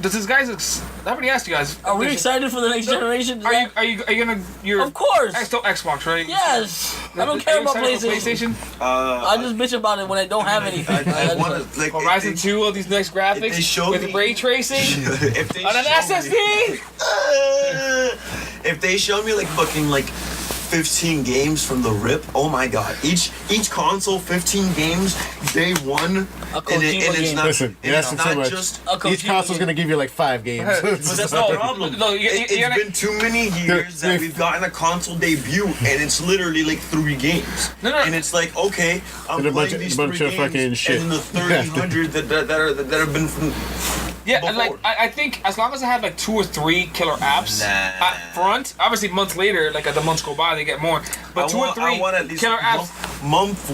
does this guys? I already asked you guys. Are we excited for the next generation? Are you gonna? You're Of course. Still Xbox, right? Yes. I don't Are care you about excited for PlayStation. I just bitch about it when I don't have anything. I want to like Horizon 2, all these nice graphics they show with me- ray tracing if they on an show me- SSD. If they show me like fucking like 15 games from the rip, oh my god! Each console 15 games day one, A and Kojima it's game. not Listen, and you it's asked them so not much. just. Each console's gonna give you like 5 games. But that's No, the problem. no, It's been too many years that we've gotten a console debut, and it's literally like 3 games. No. And it's like, okay, I'm And a bunch playing of- these bunch 3 of games, fucking shit. and the 300 that have been from. Yeah, and before. like I think as long as I have like 2 or 3 killer apps Nah. up front, obviously months later, like as the months go by, they get more. But 2 or 3 I want at least killer apps. Month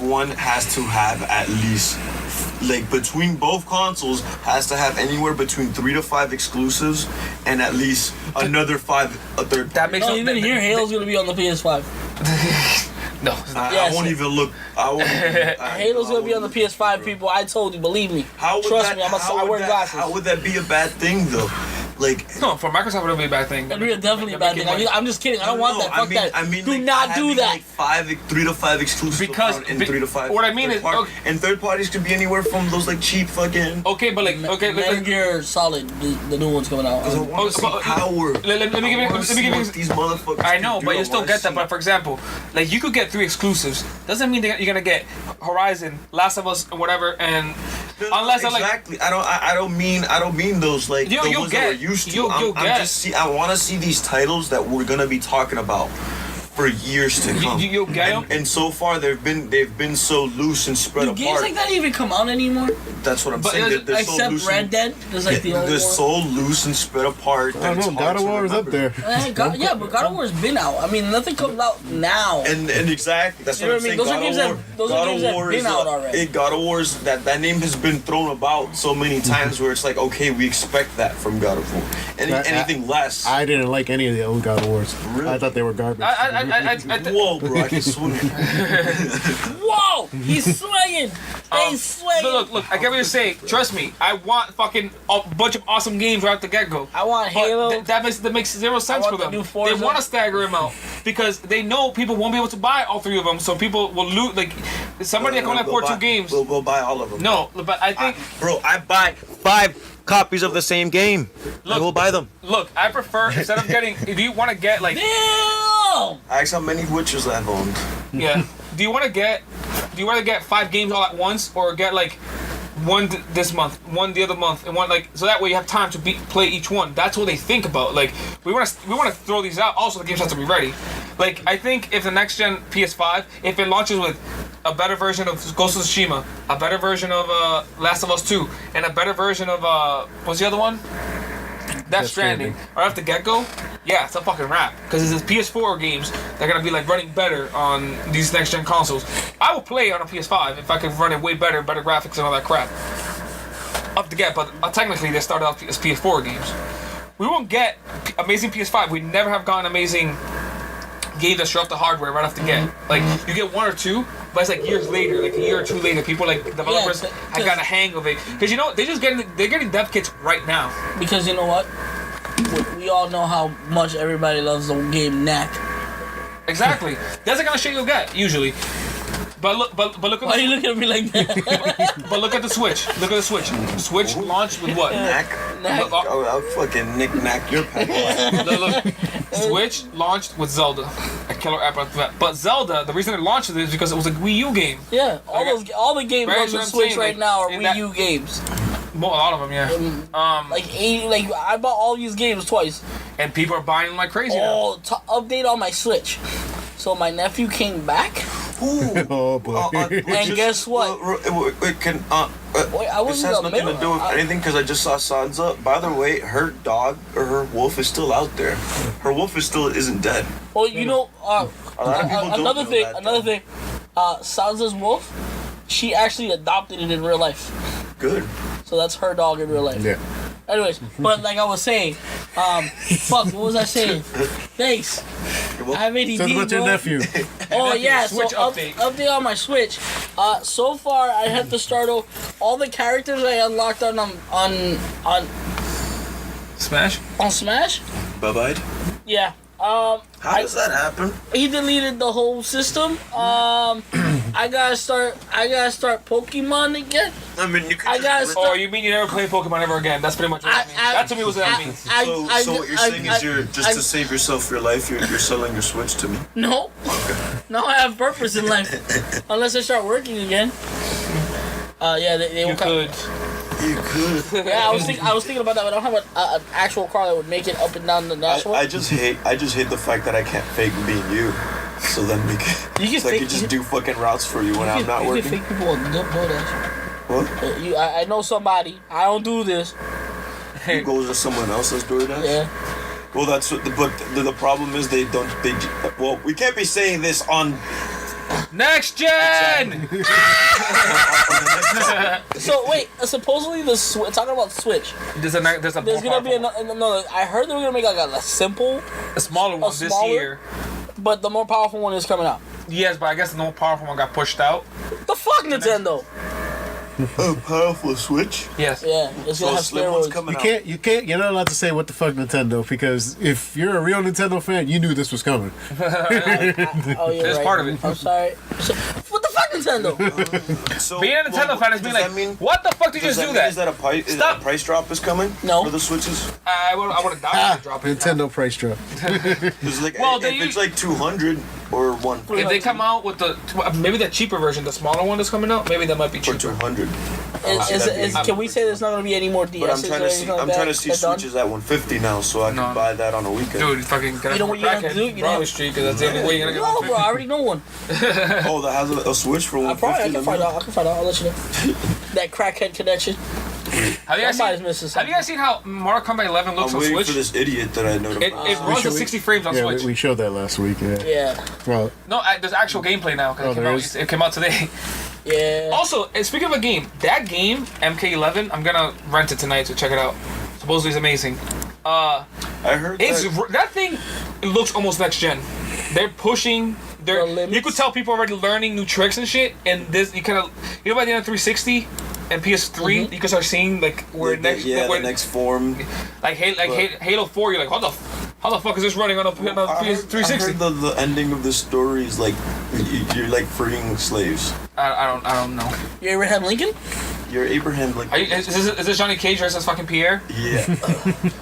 one has to have at least, like between both consoles, has to have anywhere between 3 to 5 exclusives, and at least another 5 a third. That makes No, no, you didn't hear Halo's gonna be on the PS5. No, it's not. I Yes. won't even look. I won't. Halo's gonna be on the PS5, people. I told you, believe me. How would Trust that, me, how I would wear that- glasses. How would that be a bad thing though? Like. No, for Microsoft, it would be a bad thing. That'd be definitely a bad thing. I'm just kidding. I don't want that. Fuck that. Do like, not do having, that. like 3 to 5 exclusives Because- and 3 to 5. what I mean third is- party. okay. And third parties could be anywhere from those like cheap fucking. Okay, but like, okay, Metal Gear Solid, the new one's coming out. I want to see but- power. let me give you- I wanna let me see give you- what these motherfuckers. I can know, do. but I you still wanna get that. see- But for example, like you could get 3 exclusives. Doesn't mean that you're gonna get Horizon, Last of Us, or whatever, and No, unless I like. exactly. I don't mean those like You'll the ones that get- we're used to. you'll I'm get. just I want to see these titles that we're gonna be talking about for years to come. You'll get 'em? and so far they've been so loose and spread Do apart. games like that even come out anymore? That's what I'm But saying. it's- They're so Except loose Red and, Dead. There's like the only they're one. so loose and spread apart. I that don't it's know. hard God of to War is up remember. there. Yeah, but God of War's been out. I mean, nothing comes out now. And exactly, that's You what know I'm what I mean? saying. Those are God games of that- War, those are God games of that War been is out already. God of War's that name has been thrown about so many times where it's like, okay, we expect that from God of War. Anything less. I didn't like any of the old God of Wars. Really? I thought they were garbage. Whoa, bro! I can swing. Whoa! He's swinging! He's swinging! Look, I get what you're saying. Trust me, I want fucking a bunch of awesome games right at the get go. I want But Halo. that makes zero sense want for the them. new They Forza. want to stagger them out because they know people won't be able to buy all 3 of them. So people will loot. Like somebody that can only afford 2 games. We'll go buy all of them. No, but I think Bro, I buy 5 copies of the same game. Look. I will buy them. look, I prefer instead of getting. If you want to get like Damn! Ask how many Witchers I've owned. yeah, do you want to get 5 games all at once or get like one this month, one the other month, and one like so that way you have time to play each one. That's what they think about. Like we want to throw these out. Also, the games have to be ready. Like I think if the next gen PS5, if it launches with a better version of Ghost of Tsushima, a better version of Last of Us 2, and a better version of what's the other one? Death Stranding. Right off the get-go, yeah, it's a fucking wrap. Because it's PS4 games that are gonna be like running better on these next-gen consoles. I will play on a PS5 if I could run it way better graphics and all that crap. Off the get, but technically they started off as PS4 games. We won't get amazing PS5. We never have gotten amazing games that show off the hardware right off the get. Like you get one or two, but it's like years later, like a year or two later. People like developers have gotten a hang of it because you know they're getting dev kits right now. Because you know what, we all know how much everybody loves the game Knack. Exactly. That's the kind of shit you'll get usually. But look at Why are you looking at me like that? but look at the Switch. Look at the Switch. Switch launched with what? Knack. Knack. Oh, I'll fucking knick-knack your pen. Look. Switch launched with Zelda, a killer app after that. But Zelda, the reason it launched it is because it was a Wii U game. Yeah, all the games Right, on the so I'm Switch saying, right like, now are in Wii that- U games. Well, a lot of them, yeah. Like I bought all these games twice. And people are buying them like crazy now. Oh, update on my Switch. So my nephew came back, Oh boy. and guess what? Wait, can Wait, I this wasn't has in the nothing to middle. do with anything because I just saw Sansa. By the way, her dog or her wolf is still out there. Her wolf is still isn't dead. Well, you know, A lot of people don't another know thing, that, another though. thing. Sansa's wolf, she actually adopted it in real life. Good. So that's her dog in real life. Yeah. Anyways, but like I was saying, fuck, what was I saying? Thanks. I have ADD, Tell about your bro. nephew. Oh yeah, Switch so update. update on my Switch. So far I have to start all the characters I unlocked on Smash? Smash. Bye-bye. Yeah. How does that happen? He deleted the whole system. I gotta start Pokemon again. I mean, you can I gotta just... Oh, you mean you never play Pokemon ever again? That's pretty much what it means. That to me was what that means. So what you're saying is you're just to save yourself your life, you're selling your Switch to me. No. No, I have purpose in life. Unless I start working again. Yeah, they You will come. could. You could. Yeah, I was thinking about that, but I don't have an actual car that would make it up and down the national. I just hate the fact that I can't fake being you. So then we can. You can so I fake- can just do fucking routes for you when I'm not you working. can fake people on DoorDash. What? I know somebody. I don't do this. Who goes to someone else's DoorDash? Yeah. Well, that's what. But the problem is they don't. Well, we can't be saying this on. Next gen! So wait, supposedly talking about Switch. There's a There's gonna be another. I heard they were gonna make like a simple, a smaller one this smaller? year. but the more powerful one is coming out. Yes, but I guess the more powerful one got pushed out. The fuck, Nintendo? A powerful Switch. Yes. Yeah, it's So gonna a have slim one's steroids. coming You're not allowed to say what the fuck Nintendo, because if you're a real Nintendo fan, you knew this was coming. Oh, you're It's right. part of it. I'm sorry. So, what the fuck, Nintendo? So, Being a Nintendo fan is being does like, that mean- what the fuck did you Does just do that mean that? is that a price? Is Stop. that a price drop is coming? No. For the Switches. I would have died to drop it. Nintendo price drop. It's like Well, if they it's like 200 or one If they come out with maybe the cheaper version, the smaller one that's coming out, maybe that might be for cheaper. 200. Can we say there's not gonna be any more DSs But I'm trying or to see. anything like I'm that? trying to see That's done? Switches at 150 now, so I can No. buy that on a weekend. Dude, fucking get You know up what you have to do? You Broadway know- Street, because that's the only way you're gonna get No, one. bro, I already know one. Oh, that has a Switch for I 150. can find out. I'll let you know. That crackhead connection. Have you guys Somebody's seen? missing Have something. you guys seen how Mortal Kombat 11 looks I'm on waiting Switch? for this idiot that I know. It runs at 60 frames on Yeah, Switch. we showed that last week. Yeah. Yeah. Well, No, there's actual gameplay now. 'Cause Oh, it, came there out, is? it came out today. Yeah. Also, speaking of a game, that game MK11, I'm gonna rent it tonight to check it out. Supposedly it's amazing. I heard It's that. that thing. It looks almost next gen. They're pushing. The limits. You could tell people already learning new tricks and shit. And this, you kind of, by the end of 360 and PS3, you can start seeing like where the next form. like Halo 4. You're like, how the fuck is this running on a PS360? I heard the ending of the story is like you're like freeing slaves. I don't know. You Abraham Lincoln? You're Abraham Lincoln. Is this Johnny Cage dressed as fucking Pierre? Yeah.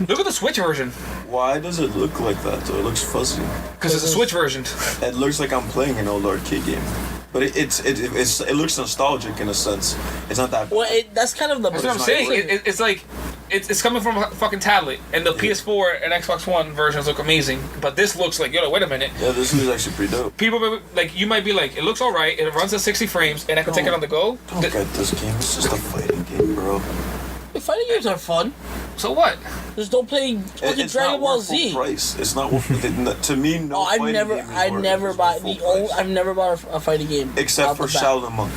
Look at the Switch version. Why does it look like that though? It looks fuzzy. Because it's a Switch version. It looks like I'm playing an old arcade game. But it looks nostalgic in a sense. It's not that. Well, that's kind of the. That's what I'm not saying. great. It's like it's coming from a fucking tablet, and the PS4 and Xbox One versions look amazing. But this looks like, yo, wait a minute. Yeah, this is actually pretty dope. People like, you might be like, it looks alright. It runs at 60 frames, and I can take it on the go. Don't get this game. It's just a fighting game, bro. The fighting games are fun. So what? Just don't play fucking It's Dragon not Ball worth full Z. price. It's not worth it. To me, no. Oh, I've fighting never, game is I worth never it. bought It's worth the full only, price. I've never bought a fighting game. Except out for the bat. Shaolin Monk.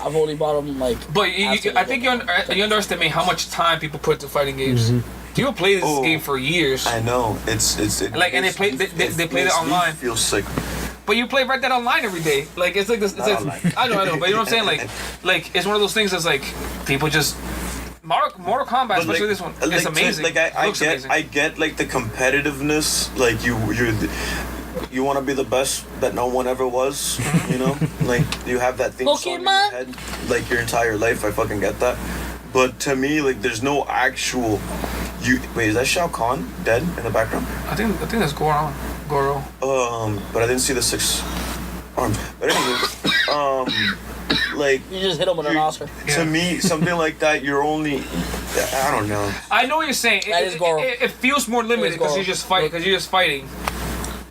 I've only bought them like. But after I the think game. you underestimate how much time people put into fighting games. People play this Oh. game for years. I know. It's Like, and they play- they played it makes me online. feel sick. But you play Red Dead Online every day. Like, it's like this. It's Not like, online. I know. But you know what I'm saying? Like it's one of those things that's like people just. Mortal Kombat, But, especially this one, like, it's amazing. Like I Looks get, amazing. I get like the competitiveness. Like you want to be the best that no one ever was. You know, like you have that thing song in your Pokemon? head like your entire life. I fucking get that. But to me, like, there's no actual. Wait, is that Shao Kahn dead in the background? I think that's Goro. But I didn't see the 6 arms. But anyway, like. You just hit them with an Oscar. Yeah. To me, something like that, you're only. I don't know. I know what you're saying. That is Goro. It feels more limited because Goro. you're just fighting. Because you're just fighting.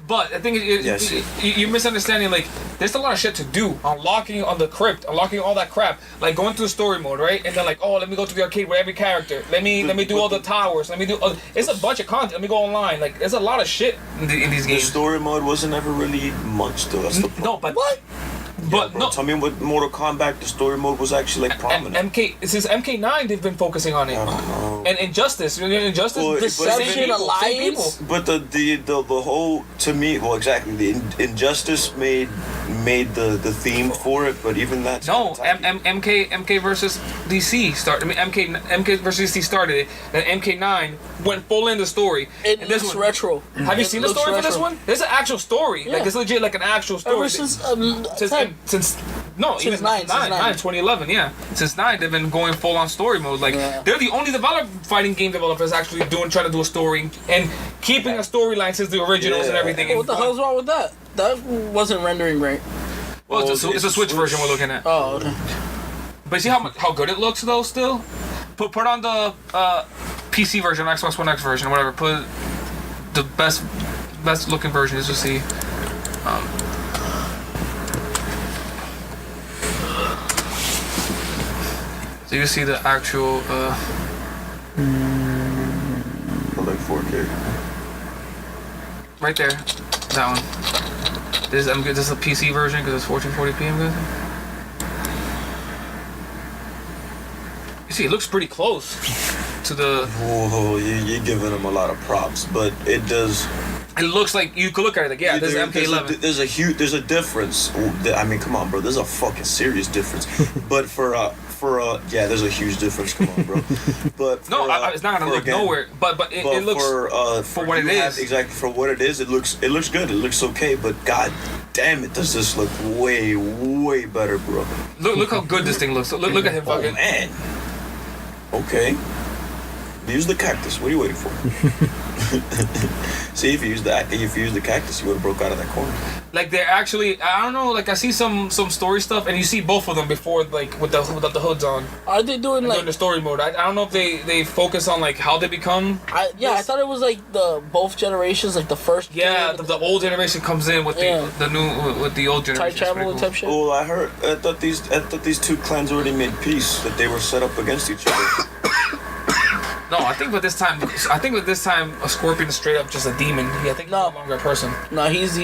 But I think Yes. you're misunderstanding. Like, there's a lot of shit to do. Unlocking on the crypt, unlocking all that crap. Like going through story mode, right? And then like, oh, let me go to the arcade with every character. Let me do all the towers. Let me do. It's a bunch of content. Let me go online. Like, there's a lot of shit in these The games. story mode wasn't ever really much, though. That's the problem. No, but What? but Bro, no. tell me what Mortal Kombat, the story mode was actually like prominent. Since MK9, they've been focusing on it. I don't know. And Injustice, Injustice, Well, the but same Deception people, same Alliance? people. But the whole, to me, well, exactly, the Injustice made the theme for it, but even that. No, MK versus DC started. I mean, MK versus DC started it. Then MK9 went full into story. It And this looks one- retro. Have you It seen the looks story for this retro. one? There's an actual story. Yeah. Like, it's legit, like an actual story. Ever since since 10. even 9, 2011, yeah. Since 9, they've been going full on story mode. Like, Yeah. they're the only fighting game developers actually trying to do a story and keeping a storyline since the originals and Yeah. everything. What the hell's wrong with that? That wasn't rendering right. Well, it's a Switch version we're looking at. Oh, okay. But see how good it looks though. Still, put on the PC version, Xbox One X version, whatever. Put the best looking version just to see. So you see the actual. Like 4K. Right there, that one. This is a PC version because it's 1440p. I'm guessing. You see, it looks pretty close to the. Whoa, you're giving them a lot of props, but it does. It looks like you could look at it like, yeah, this is MK11. There's a difference. I mean, come on, bro. There's a fucking serious difference. But yeah, there's a huge difference. Come on, bro. But No, it's not gonna look nowhere. But it looks for what it is. Exactly for what it is. It looks good. It looks okay. But god damn it, does this look way better, bro? look how good this thing looks. Look at him Oh fucking. man. Okay. Use the cactus. What are you waiting for? See, if you used the cactus, you would have broke out of that corner. Like they're actually, I don't know. Like I see some story stuff, and you see both of them before, like without the hoods on, Are they doing doing like? the story mode. I don't know if they focus on like how they become. I thought it was like the both generations, like the first. Yeah, game, the old generation comes in with Yeah. the new with the old time generation. It's travel pretty and cool. type shit. Well, I thought these two clans already made peace. That they were set up against each other. No, I think with this time, a Scorpion is straight up just a demon. I think he's No. no longer a person. No, he's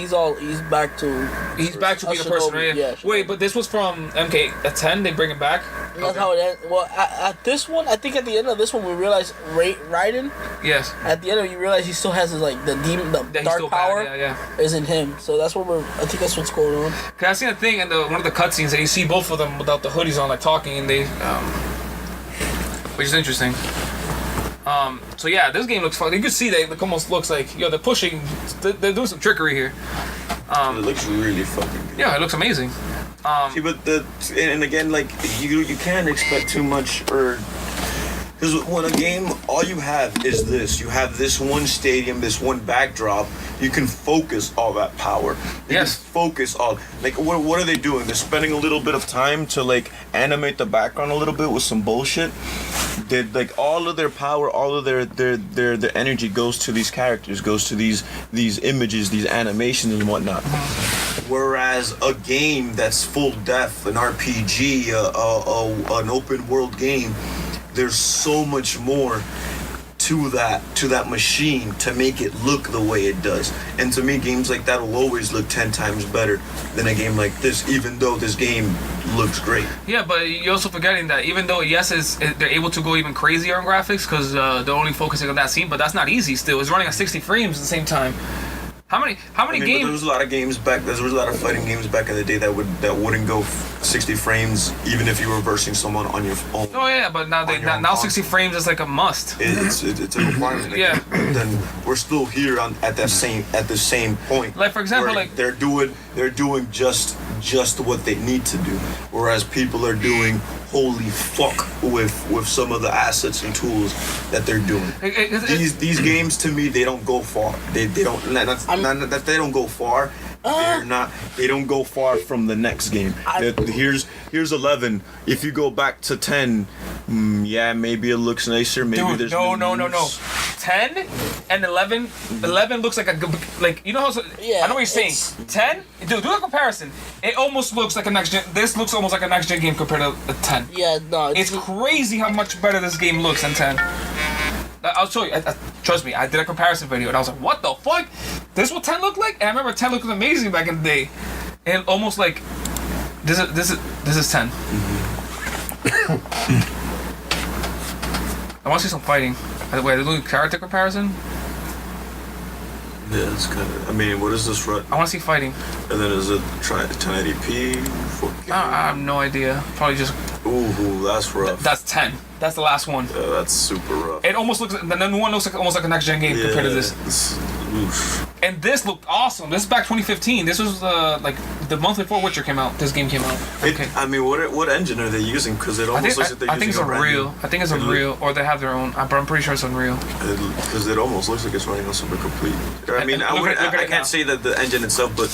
back to. He's back to being a person, right? Yeah. Wait, but this was from MK10. They bring him back. That's how it ends. Well, at this one, I think at the end of this one, we realized Raiden. Yes. At the end of it, you realize he still has his like the demon, the Yeah, he's dark still power bad. Yeah. is in him. So that's what I think that's what's going on. Cause I seen a thing in one of the cutscenes that you see both of them without the hoodies on, like talking, and they, which is interesting. So yeah, this game looks fun. You can see that it almost looks like they're pushing, they're doing some trickery here. It looks really fucking good. Yeah, it looks amazing. See, but and again, like you can't expect too much, or Because when a game, all you have is this. You have this one stadium, this one backdrop. You can focus all that power. You Yes. can focus all. Like, what are they doing? They're spending a little bit of time to, like, animate the background a little bit with some bullshit. They, like, all of their power, all of their energy goes to these characters, goes to these images, these animations and whatnot. Whereas a game that's full depth, an RPG, an open world game, there's so much more to that machine to make it look the way it does. And to me, games like that will always look 10 times better than a game like this, even though this game looks great. Yeah, but you're also forgetting that even though they're able to go even crazier on graphics because they're only focusing on that scene, but that's not easy. Still, it's running at 60 frames at the same time. How many I mean, but games? there was a lot of games back. There was a lot of fighting games back in the day that wouldn't go 60 frames, even if you were versing someone on your phone. Oh yeah, but now 60 frames is like a must. It's a requirement. Yeah. But then we're still here at the same point. Like, for example, where like- they're doing just what they need to do, whereas people are doing holy fuck with some of the assets and tools that they're doing. These games, to me, they don't go far. They don't. Not that they don't go far. They're not. They don't go far from the next game. Here's 11. If you go back to 10, yeah, maybe it looks nicer. Maybe Dude, there's no. 10 and 11. 11 looks like you know how. Yeah, I know what you're saying. 10, dude, do a comparison. It almost looks like a next gen. This looks almost like a next gen game compared to 10. Yeah, no, It's crazy how much better this game looks than 10. I'll show you. Trust me, I did a comparison video and I was like, what the fuck? This is what 10 looked like? And I remember 10 looked amazing back in the day. And almost like, this is 10. I want to see some fighting. Wait, they're doing character comparison? Yeah, it's kind of. I mean, what is this run? I want to see fighting. And then is it 1080p? 4K? I have no idea. Probably just, Ooh, that's rough. that's 10. That's the last one. Yeah, that's super rough. It almost looks, the new one looks like almost like a next gen game compared to this. Oof. And this looked awesome. This is back 2015. This was like the month before Witcher came out. This game came out. Okay. I mean, what engine are they using? Because it I almost think, looks like they're I think it's using a brand Unreal. I think it's Unreal, or they have their own. But I'm pretty sure it's Unreal. Because it almost looks like it's running on Super Complete. I mean, Look at I it now. can't say that the engine itself, but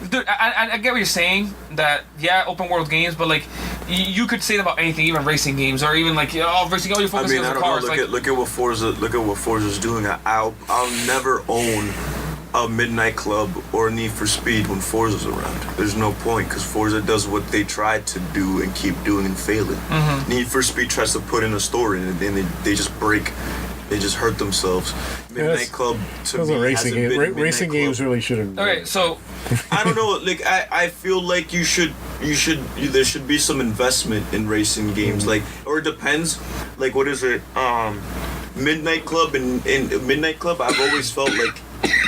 Dude, I get what you're saying. That yeah, open world games, but like you could say that about anything, even racing games, or even like racing. Oh, you're I focusing mean, I on the don't know. cars. Look at what Forza's doing. I'll never own a Midnight Club or Need for Speed when Forza's around. There's no point because Forza does what they tried to do and keep doing and failing. Mm-hmm. Need for Speed tries to put in a story and then they just break. They just hurt themselves. Midnight Club to Those me are racing hasn't games. been Racing Midnight games Club. really shouldn't. Okay, so I don't know. Like I feel like there should be some investment in racing games. Like, or it depends. Like, what is it? Midnight Club in Midnight Club. I've always felt like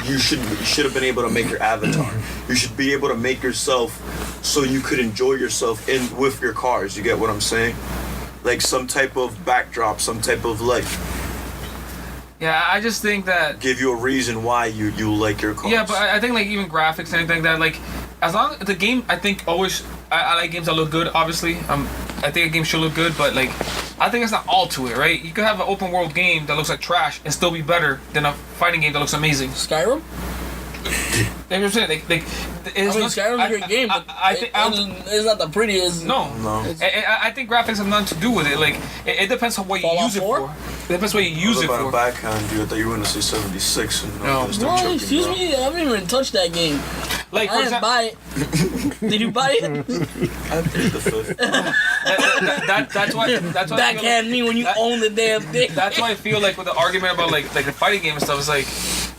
you should have been able to make your avatar. You should be able to make yourself so you could enjoy yourself with your cars. You get what I'm saying? Like some type of backdrop, some type of like. yeah, I just think that. Give you a reason why you like your cars. Yeah, but I think like even graphics and anything like that, like as long as the game, I think always I like games that look good. Obviously, I think a game should look good, but like I think it's not all to it, right? You could have an open world game that looks like trash and still be better than a fighting game that looks amazing. Skyrim. Like I'm saying, like it's I mean, not- Skyrim's a great game, but I think it's not the prettiest. no. It's- I think graphics have nothing to do with it. Like it depends on what you Fallout use it 4? for. It depends what you use it By for. backhand, you. I thought you were gonna say 76. And No. just start No, choking, excuse bro. me, I haven't even touched that game. Like for I didn't example, buy it. Did you buy it? I played the fifth. that's why I feel like- Backhand me when you that- own the damn thing. That's why I feel like with the argument about like the fighting game and stuff, it's like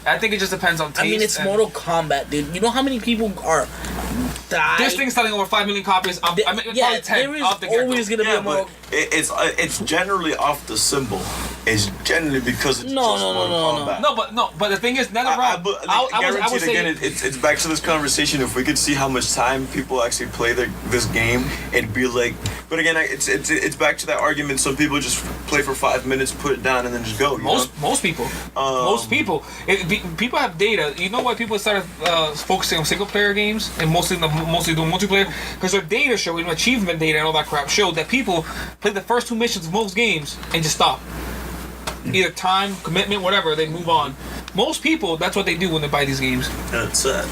I think it just depends on taste. I mean, it's and- Mortal Kombat, dude. You know how many people are die? This thing's selling over 5 million copies. I mean, yeah, probably 10 there is off the get-go. always gonna be Yeah, a Mortal. but it's generally off the symbol. is generally because it's No, just no, no, Mortal no, no. Kombat. But the thing is, NetherRealm. I would say again, it's back to this conversation. If we could see how much time people actually play this game, it'd be like. But again, it's back to that argument. Some people just play for 5 minutes, put it down, and then just go. Most people. People have data. You know why people started focusing on single player games and mostly doing multiplayer? Because their data showing achievement data and all that crap showed that people play the first 2 missions of most games and just stop. Either time, commitment, whatever, they move on. Most people, that's what they do when they buy these games. That's sad.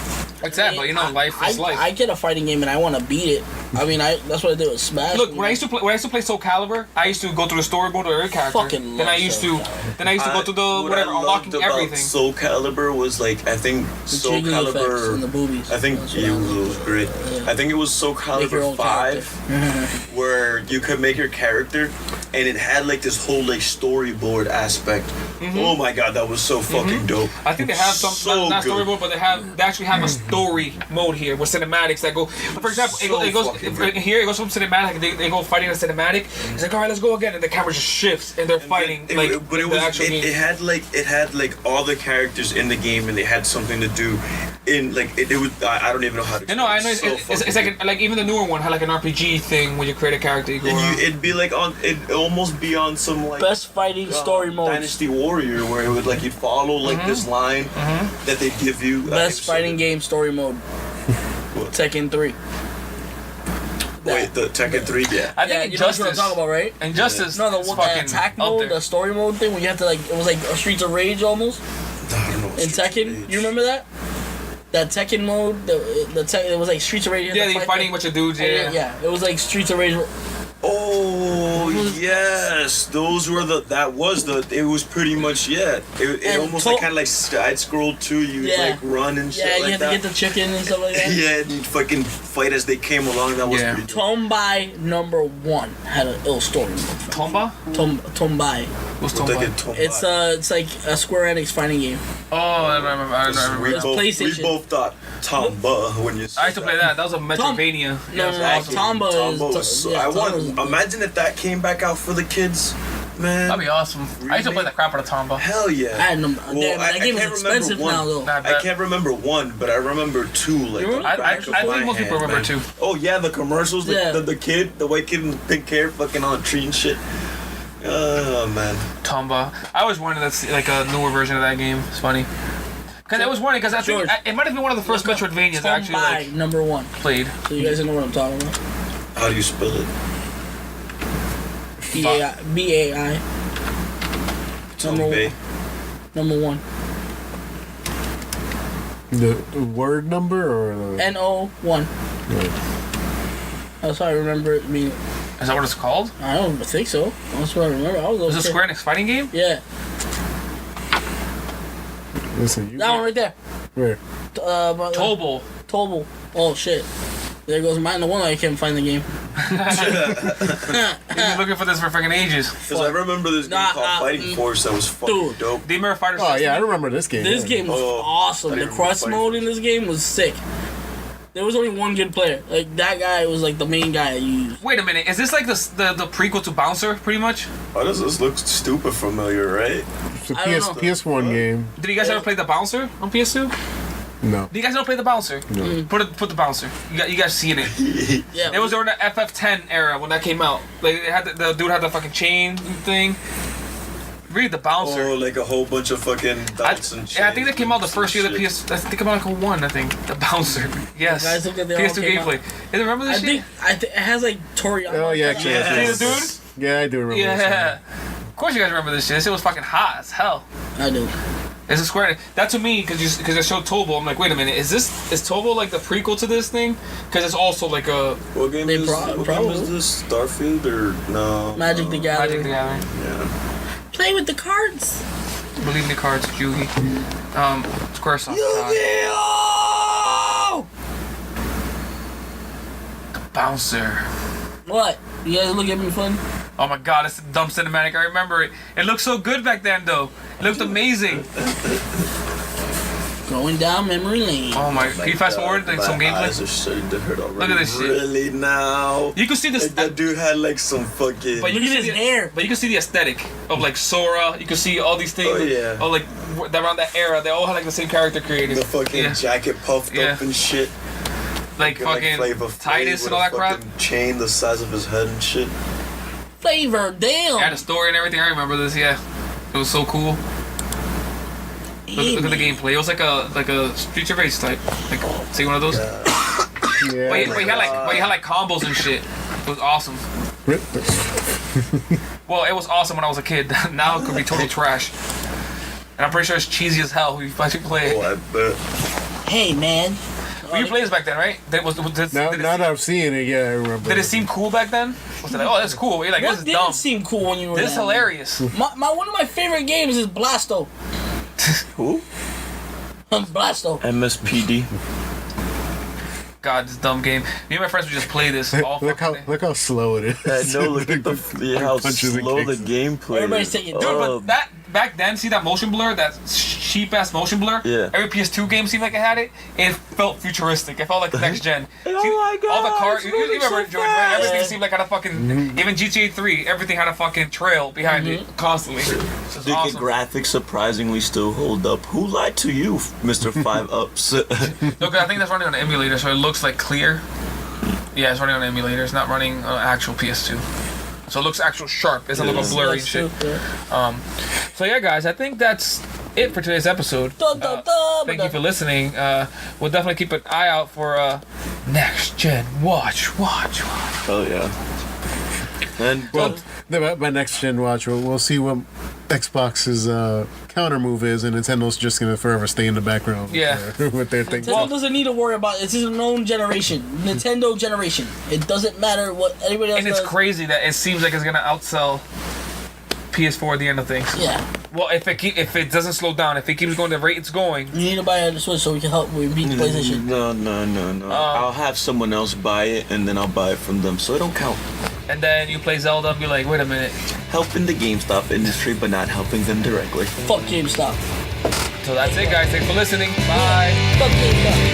It's sad, but life is life. I get a fighting game and I want to beat it. I mean, that's what I did with Smash. Look, when I used to play Soul Calibur, I used to go through the story mode of every character. Fucking then I used to go to the What whatever, I unlocking loved about everything. Soul Calibur was like I think Soul jiggly effects Calibur. and the boobies. I think That's what it I love. was great. Yeah. I think it was Soul Make your Calibur own 5 where you could make your character and it had like this whole like storyboard aspect. Oh my god, that was so fucking dope. I think they have some So not good. storyboard, but they actually have a story mode here with cinematics that go. For example, it goes here. It goes from cinematic. They go fighting a cinematic. It's like, all right, let's go again, and the camera just shifts and they're fighting But like it actual game. it had like all the characters in the game and they had something to do in like it was I don't even know how to No, I know. explain it. It's like even the newer one had like an RPG thing when you create a character. You go And around. it'd be like it'd almost be on some like Best fighting story mode. Dynasty Warrior where it would like you'd follow like this line that they give you. Best fighting game story mode. Tekken 3. Wait, the Tekken 3, yeah. I think you know what I'm Injustice. talking about, right? Injustice. No, the is one fucking attack up mode, there. the story mode thing, where you have to like, it was like a Streets of Rage almost I don't know. in Tekken. You remember that? That Tekken mode, it was like Streets of Rage. You had Yeah, to you're fight fighting them. with your dudes. And Yeah. yeah, it was like Streets of Rage. Oh yes, those were it was pretty much It And almost to- like kind of like side scrolled too. You Yeah. like run and shit Yeah, you like had that. to get the chicken and stuff like that. Yeah, and you'd fucking fight as they came along. That was Yeah. pretty dope. Tombai number 1 had an ill story mode. Tomba? Tombai. What's We'll take Tomba? it to It's like a Square Enix fighting game. Oh, I remember. we It's both, PlayStation. we both thought Tomba when you. I used to play that. That was a Metroidvania. No, Yeah, no, that was no, awesome. Tomba is. So yeah, I Tomba want. is- Imagine if that came back out for the kids, man. That'd be awesome. I used to play the crap out of Tomba. Hell yeah. I had no. Well, Damn, that game is can't remember expensive one. now, though. Nah, I can't remember one, but I remember two. Like You remember? I think most people remember too. Oh yeah, the commercials. Yeah. The white kid in the pink hair, fucking on a tree and shit. Oh man. Tomba. I always wanted to see like a newer version of that game. It's funny. Cause I was wondering, cause I think George, it might have been one of the first Metroidvanias I actually Tombai like number 1. played. So you guys know what I'm talking about. How do you spell it? BAI. Tombe. Number 1. The word number or the NO1. That's how I remember it being. Is that what it's called? I don't think so. That's what I remember. I was Is it a okay. Square Enix fighting game? Yeah, listen, you that one right there. where? Tobal. Tobal. Oh shit. There goes mine. The one I can't find the game. You've been looking for this for freaking ages. Because I remember this game called Fighting Force that was fucking Dude. dope. Demon Fighter. Oh 60. yeah, I remember this game. This yeah. game was Oh, awesome. I The didn't quest play mode it. in this game was sick. There was only one good player. Like that guy was like the main guy you used. Wait a minute. Is this like the prequel to Bouncer, pretty much? Why does this look stupid familiar, right? It's a I don't know. PS1 game. Did you guys ever play the Bouncer on PS2? No. Do you guys ever play the Bouncer? No. Put the Bouncer. You guys seen it? Yeah. It was during the FF10 era when that came out. Like it had the dude had the fucking chain thing. Read the Bouncer. Oh, like a whole bunch of fucking belts and shit. Yeah, I think that came out the first year of the PS. I think it came out like a 1. I think the Bouncer. Yes. Guys, look at they all PS2 came out. gameplay. You remember this I shit? think it has like Toriyama. Oh yeah, actually, Yes. See the yeah, I do remember. This Yeah. Of course you guys remember this shit. This shit was fucking hot as hell. I do. It's a Square. That to me, because I showed Tobal, I'm like, wait a minute, is Tobal like the prequel to this thing? Because it's also like a What game They is pro- what probably. game is this? Starfield or no? Magic the Magic Gathering. the Gathering. Yeah. Play with the cards. Believe in the cards, Yugi. Squaresoft. The Bouncer. What? You guys look at me fun? Oh my god, it's a dumb cinematic. I remember it. It looked so good back then, though. It looked amazing. Going down memory lane. Oh my! Can you fast forward like some My eyes gameplay? are starting to hurt already. Look at this shit. Really now? You can see this. Like that dude had like some fucking. But you Look can at see his the hair. But you can see the aesthetic of like Sora. You can see all these things. Oh, yeah. Oh, like around that era, they all had like the same character created. the fucking Yeah. jacket puffed Yeah. up and shit. Like fucking Flavor Flav Titus with and all a that crap. fucking chain the size of his head and shit. Flavor, damn. Had a story and everything. I remember this. Yeah, it was so cool. Look at the gameplay. It was like a Streets of Rage type. Like, see one of those? Yeah. But you had like combos and shit. It was awesome. Well, it was awesome when I was a kid. Now it could be total trash. And I'm pretty sure it's cheesy as hell when you actually play it. Oh, I bet. Hey, man. Well, you played this back then, right? Now that I'm seeing it, yeah, I remember. Did it seem cool back then? Was it like, oh, that's cool? You're like, What this is didn't dumb. seem cool when you were This is that hilarious. young? One of my favorite games is Blasto. Who? Blasto. MSPD. God, this dumb game. Me and my friends would just play this all Look fucking day. how slow it is. No, look at how Punches and slow the kicks. gameplay Everybody's is. taking- Dude, Oh, but that back then, see that motion blur, that cheap ass motion blur. Yeah. Every PS2 game seemed like it had it. It felt futuristic. It felt like next gen. Oh my God, All the cars. it's You moving remember, so Jordan? Right? fast. Everything seemed like had a fucking. Even GTA 3, everything had a fucking trail behind it constantly. It's the awesome. graphics surprisingly still hold up. Who lied to you, Mr. 5-Ups? Look, I think that's running on an emulator, so it looks like clear. Yeah, it's running on an emulator. It's not running on actual PS2. So it looks actual sharp. It doesn't look all blurry and That's shit. true, yeah. So yeah, guys, I think that's it for today's episode. Dun, dun, dun, Thank dun. you for listening. We'll definitely keep an eye out for next gen. Watch. Oh yeah. And Well, by next gen watch, we'll see what Xbox's counter move is, and Nintendo's just gonna forever stay in the background. Yeah. with their thing. Nintendo doesn't need to worry about it. It's his own generation. Nintendo generation. It doesn't matter what anybody else And it's does. crazy that it seems like it's gonna outsell PS4 at the end of things. Yeah. Well, if it doesn't slow down, if it keeps going the rate it's going, You need to buy a Switch so we can help we beat the PlayStation. No. I'll have someone else buy it, and then I'll buy it from them, so it don't count. and then you play Zelda and be like, wait a minute. Helping the GameStop industry, but not helping them directly. Fuck GameStop. So that's it, guys. Thanks for listening. Bye. Fuck GameStop.